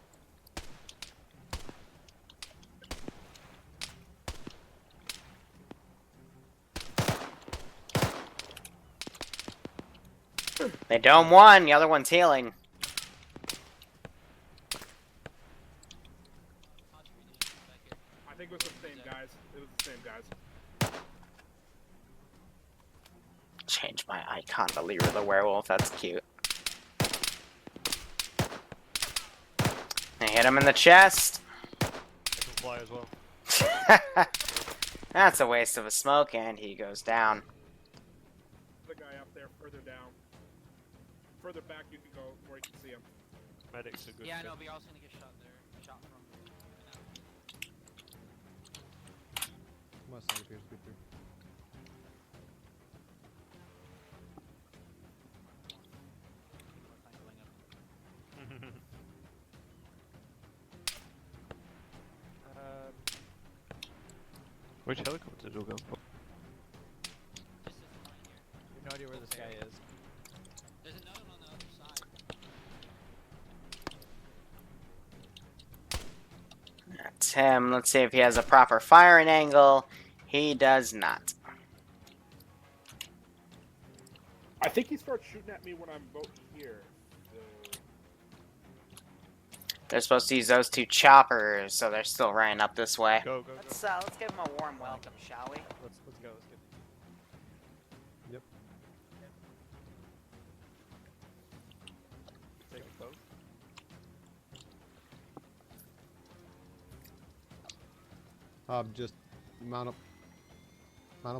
They dome one, the other one's healing. I think it was the same guys. It was the same guys. Change my icon to Liru the werewolf, that's cute. I hit him in the chest. I can fly as well. That's a waste of a smoke, and he goes down. The guy up there, further down. Further back you can go where you can see him. Medics are good. Yeah, I too. know, but you're also gonna get shot there. Shot from. West side appears to be through. Which helicopter did we go for? You have no idea where this guy is. There's another one on the other side. That's him. Let's see if he has a proper firing angle. He does not. I think he starts shooting at me when I'm about here. So... They're supposed to use those two choppers, so they're still running up this way. Go, go, go. Let's give him a warm welcome, shall we? Let's go. Let's get. Yep. Take them both. Just mount up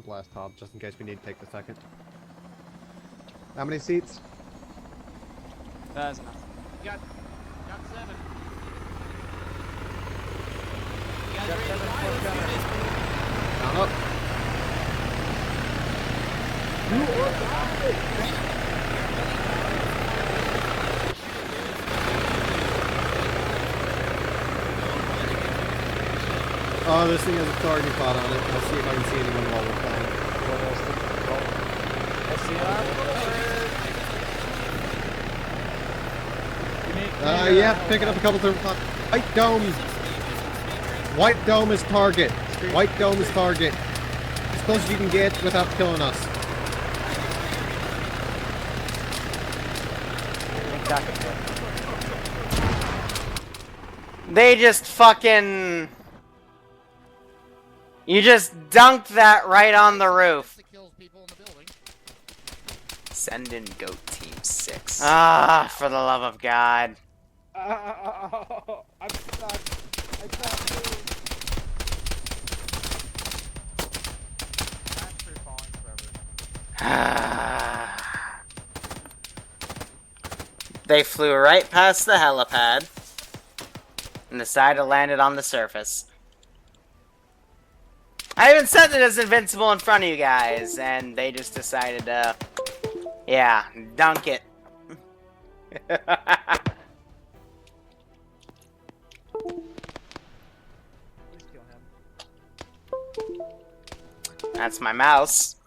blast Hob, just in case we need to take the second. How many seats? That's enough. Got 7. You guys ready to ride? Let's do this. Mount up. Oh, this thing has a target pod on it. I'll see if I can see anyone while we're playing. Yeah, picking up a couple thermopod. White dome. White dome is target. White dome is target. As close as you can get without killing us. They just fucking... You just dunked that right on the roof. Send in Goat Team 6. Ah, for the love of God. I'm stuck. I can't move. They flew right past the helipad and decided to land it on the surface. I even said that it's invincible in front of you guys, and they just decided to, yeah, dunk it. That's my mouse.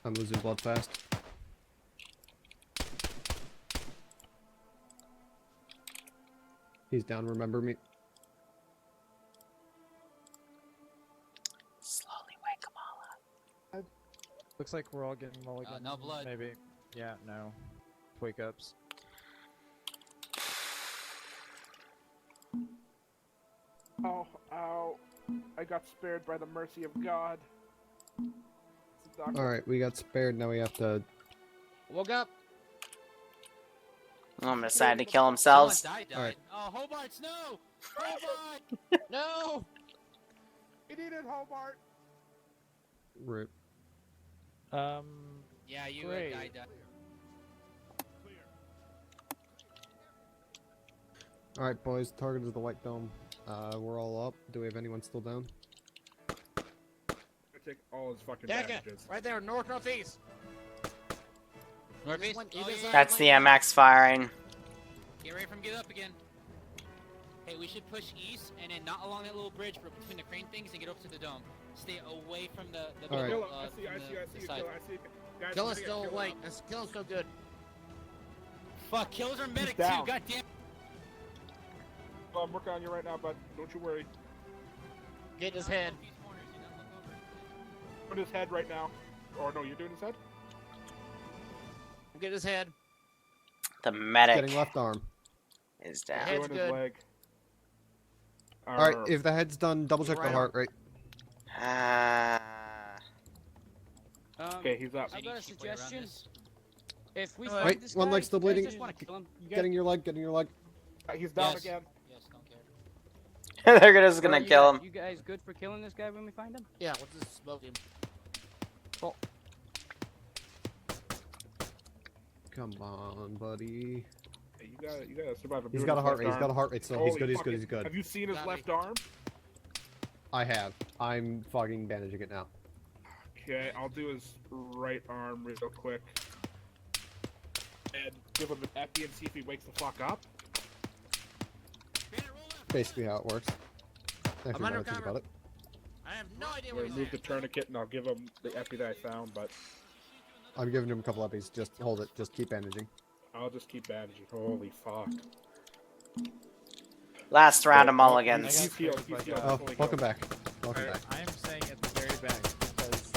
I'm losing blood fast. He's down, remember me. Slowly wake them all up. Looks like we're all getting mulligan. No blood. Maybe. Yeah, no. Wake ups. Oh, ow. I got spared by the mercy of God. Alright, we got spared, now we have to... Woke up. I'm decided to kill themselves. Someone died. Alright. Oh, Hobart, no! Hobart! No! He needed Hobart! Rip. Yeah, you Great. guy died. Alright, boys, target is the white dome. We're all up. Do we have anyone still down? I take all his fucking Dagger, damages. right there, northeast. Northeast? One, Oh, either yeah, side. That's the MX firing. Get ready for him to get up again. Hey, we should push east and then not along that little bridge, but between the crane things and get up to the dome. Stay away from the All right. Kill him. from I see you, the side. Kill, I see you. Guys, Kill I'm us gonna still get awake. killed. This kill us still good. Fuck, kills are medic too, down. goddamn. Well, I'm working on you right now, bud. Don't you worry. Get his head. Put his head right now. Oh no, you're doing his head? Get his head. The medic Getting left arm. is Head's down. Doing his good. leg. Alright, if the head's done, double check the Right heart rate. Okay, he's up. I've got a suggestion. If we Wait, find this one guy, leg's still you guys bleeding. just want to kill him. Getting your leg, getting your leg. He's down Yes. again. Yes, don't care. They're just gonna kill him. You guys good for killing this guy when we find him? Yeah, let's just smoke him. Cool. Come on, buddy. Hey, you gotta survive. He's got a heart rate. He's got a heart rate. So he's Holy good. He's fucking- good. He's good. Have you seen his Got left me. arm? I have. I'm fucking bandaging it now. Okay, I'll do his right arm real quick. And give him an epi and see if he wakes the fuck up. Basically how it works. Actually, now under that I think cover. about it. I have no idea I'm where gonna he's move at. the tourniquet and I'll give him the epi that I found, but I'm giving him a couple uppies. Just hold it. Just keep bandaging. I'll just keep bandaging. Holy fuck. Last round of Oh, mulligans. He's healed. He's healed. Oh, fully welcome healed. back. Welcome back. I am saying at the very back because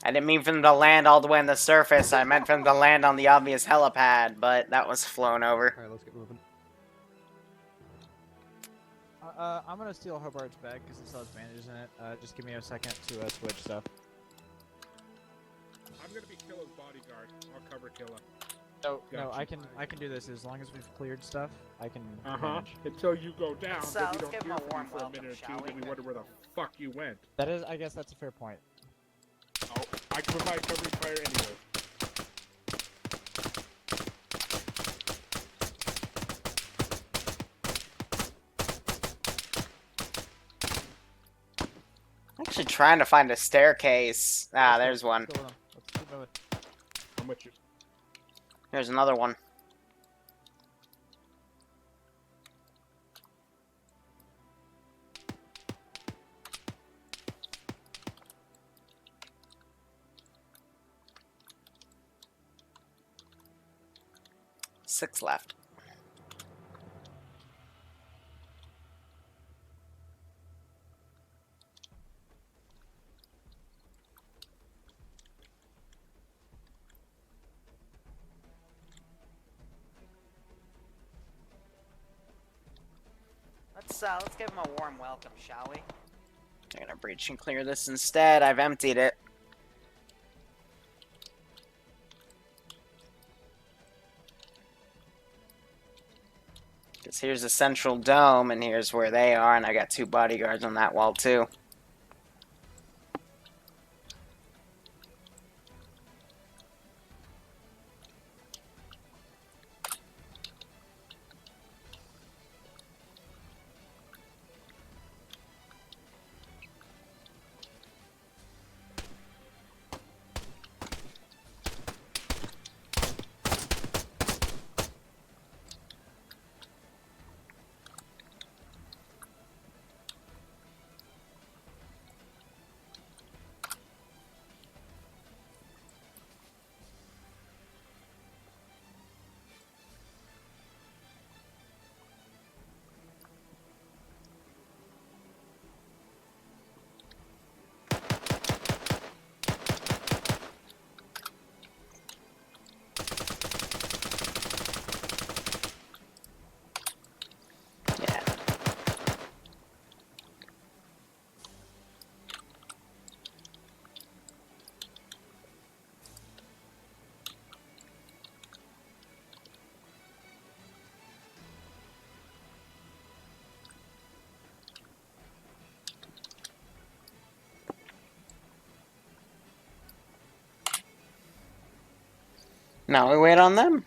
I didn't mean for them to land all the way on the surface. I meant for them to land on the obvious helipad, but that was flown over. Alright, let's get moving. I'm gonna steal Hobart's bag because it still has bandages in it. Just give me a second to switch stuff. I'm gonna be Killa's bodyguard. I'll cover Killa. No, no, Gotcha. I can do this as long as we've cleared stuff. I can. Uh-huh. Until you go down, So, then we let's don't give him hear a from you warm for a welcome, minute or shall two, we? then we wonder where the fuck you went. That is, I guess that's a fair point. Oh, I can provide covering fire anyway. I'm actually trying to find a staircase. Ah, there's one. Let's go with 'em. Let's keep moving. I'm with you. There's another one. Six left. Let's give him a warm welcome, shall we? I'm gonna breach and clear this instead. I've emptied it. Because here's the central dome, and here's where they are, and I got two bodyguards on that wall, too. Yeah. Now we wait on them.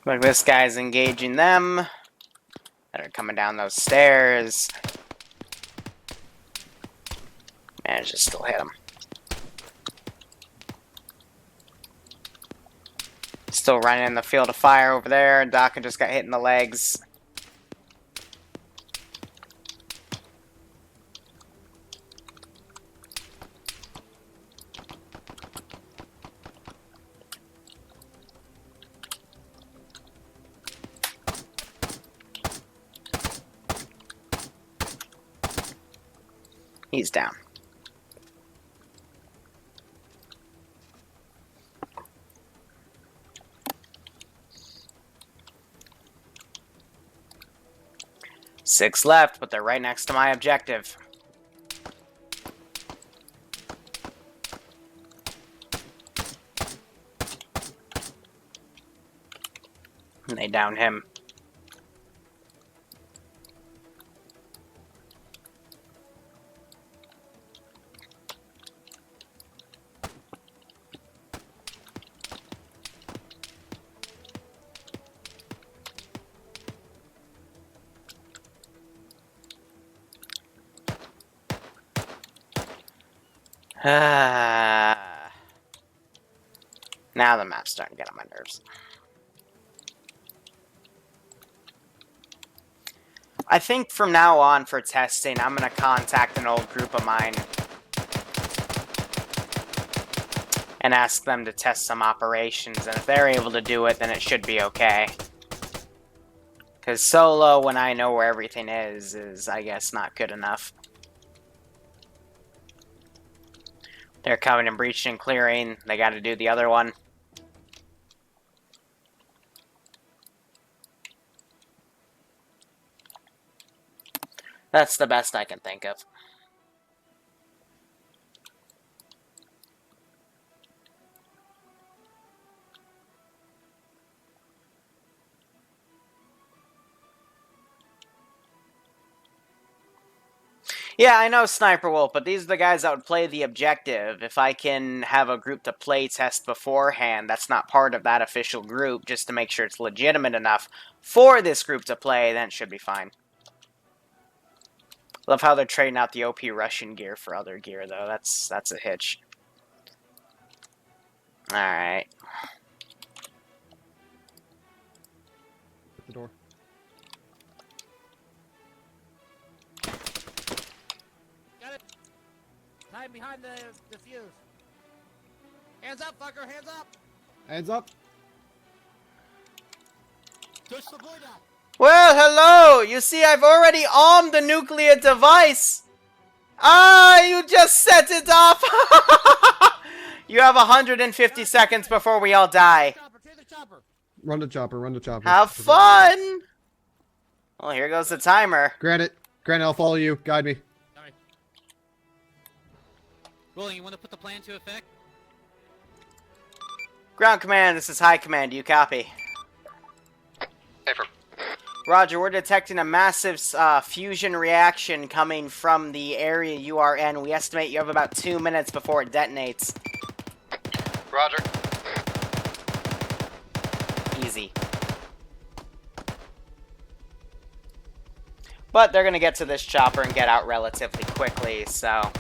Like this guy's engaging them. That are coming down those stairs. Managed to still hit him. Still running in the field of fire over there. Daka just got hit in the legs. He's down. Six left, but they're right next to my objective. And they down him. Now the map's starting to get on my nerves. I think from now on for testing, I'm going to contact an old group of mine and ask them to test some operations, and if they're able to do it, then it should be okay. Because solo, when I know where everything is, I guess, not good enough. They're coming and breaching and clearing. They got to do the other one. That's the best I can think of. Yeah, I know Sniper Wolf, but these are the guys that would play the objective. If I can have a group to play test beforehand, that's not part of that official group, just to make sure it's legitimate enough for this group to play, then it should be fine. Love how they're trading out the OP Russian gear for other gear, though. That's a hitch. Alright. The door. Got it. Hide behind the fuse. Hands up, fucker, hands up. Hands up. Touch the boy down. Well, hello! You see, I've already armed the nuclear device! Ah, you just set it off! You have 150 seconds before we all die. Run the chopper, run the chopper. Have fun! Well, here goes the timer. Granite, I'll follow you. Guide me. Rolling, you want to put the plan into effect? Ground command, this is high command. Do you copy? Affirm. Roger, we're detecting a massive fusion reaction coming from the area you are in. We estimate you have about 2 minutes before it detonates. Roger. Easy. But they're going to get to this chopper and get out relatively quickly, so...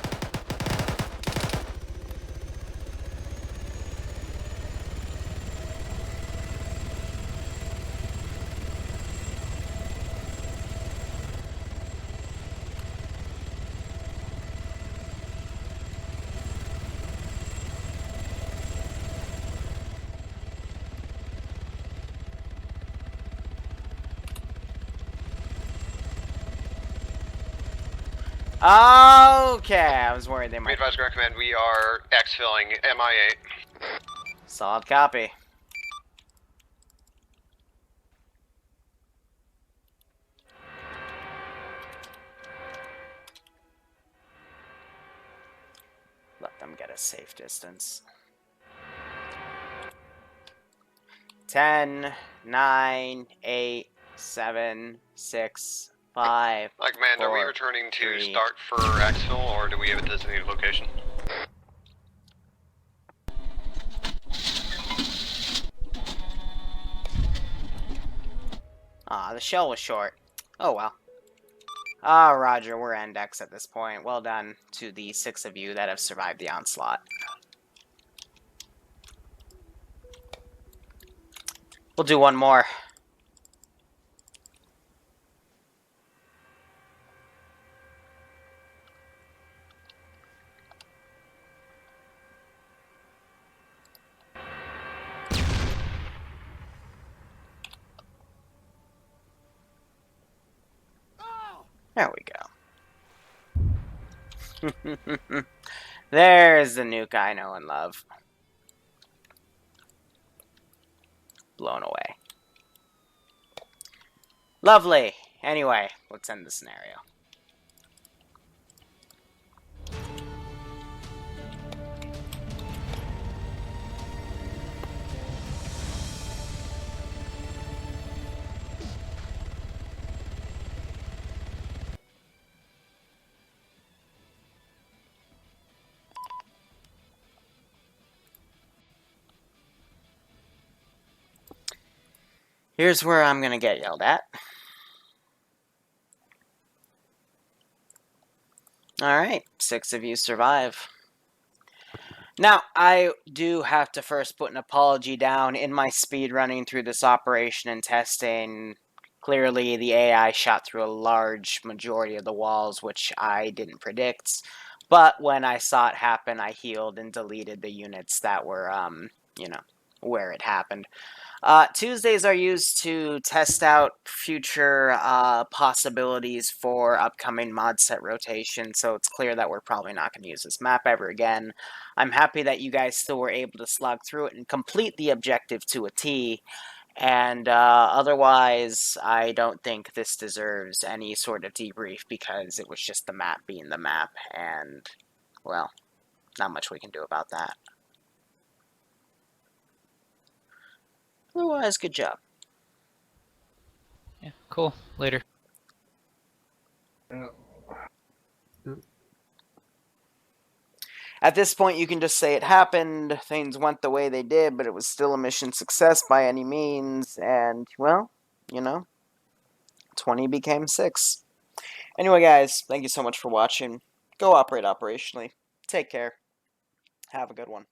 Okay, I was worried they might... We advise ground command, we are exfilling MI8. Solid copy. Let them get a safe distance. 10, 9, 8, 7, 6, 5. Like, man, are we returning to start for exfil, or do we have a designated location? Ah, the shell was short. Oh well. Ah, Roger, we're index at this point. Well done to the 6 of you that have survived the onslaught. We'll do one more. There we go. There's the nuke I know and love. Blown away. Lovely. Anyway, let's end the scenario. Here's where I'm gonna get yelled at. Alright, 6 of you survive. Now, I do have to first put an apology down in my speed running through this operation and testing. Clearly, the AI shot through a large majority of the walls, which I didn't predict. But when I saw it happen, I healed and deleted the units that were, you know, where it happened. Tuesdays are used to test out future possibilities for upcoming mod set rotation, so it's clear that we're probably not going to use this map ever again. I'm happy that you guys still were able to slog through it and complete the objective to a T, and otherwise, I don't think this deserves any sort of debrief because it was just the map being the map, and, well, not much we can do about that. Otherwise, good job. Yeah, cool. Later. At this point, you can just say it happened, things went the way they did, but it was still a mission success by any means, and, well, you know, 20 became 6. Anyway, guys, thank you so much for watching. Go operate operationally. Take care. Have a good one.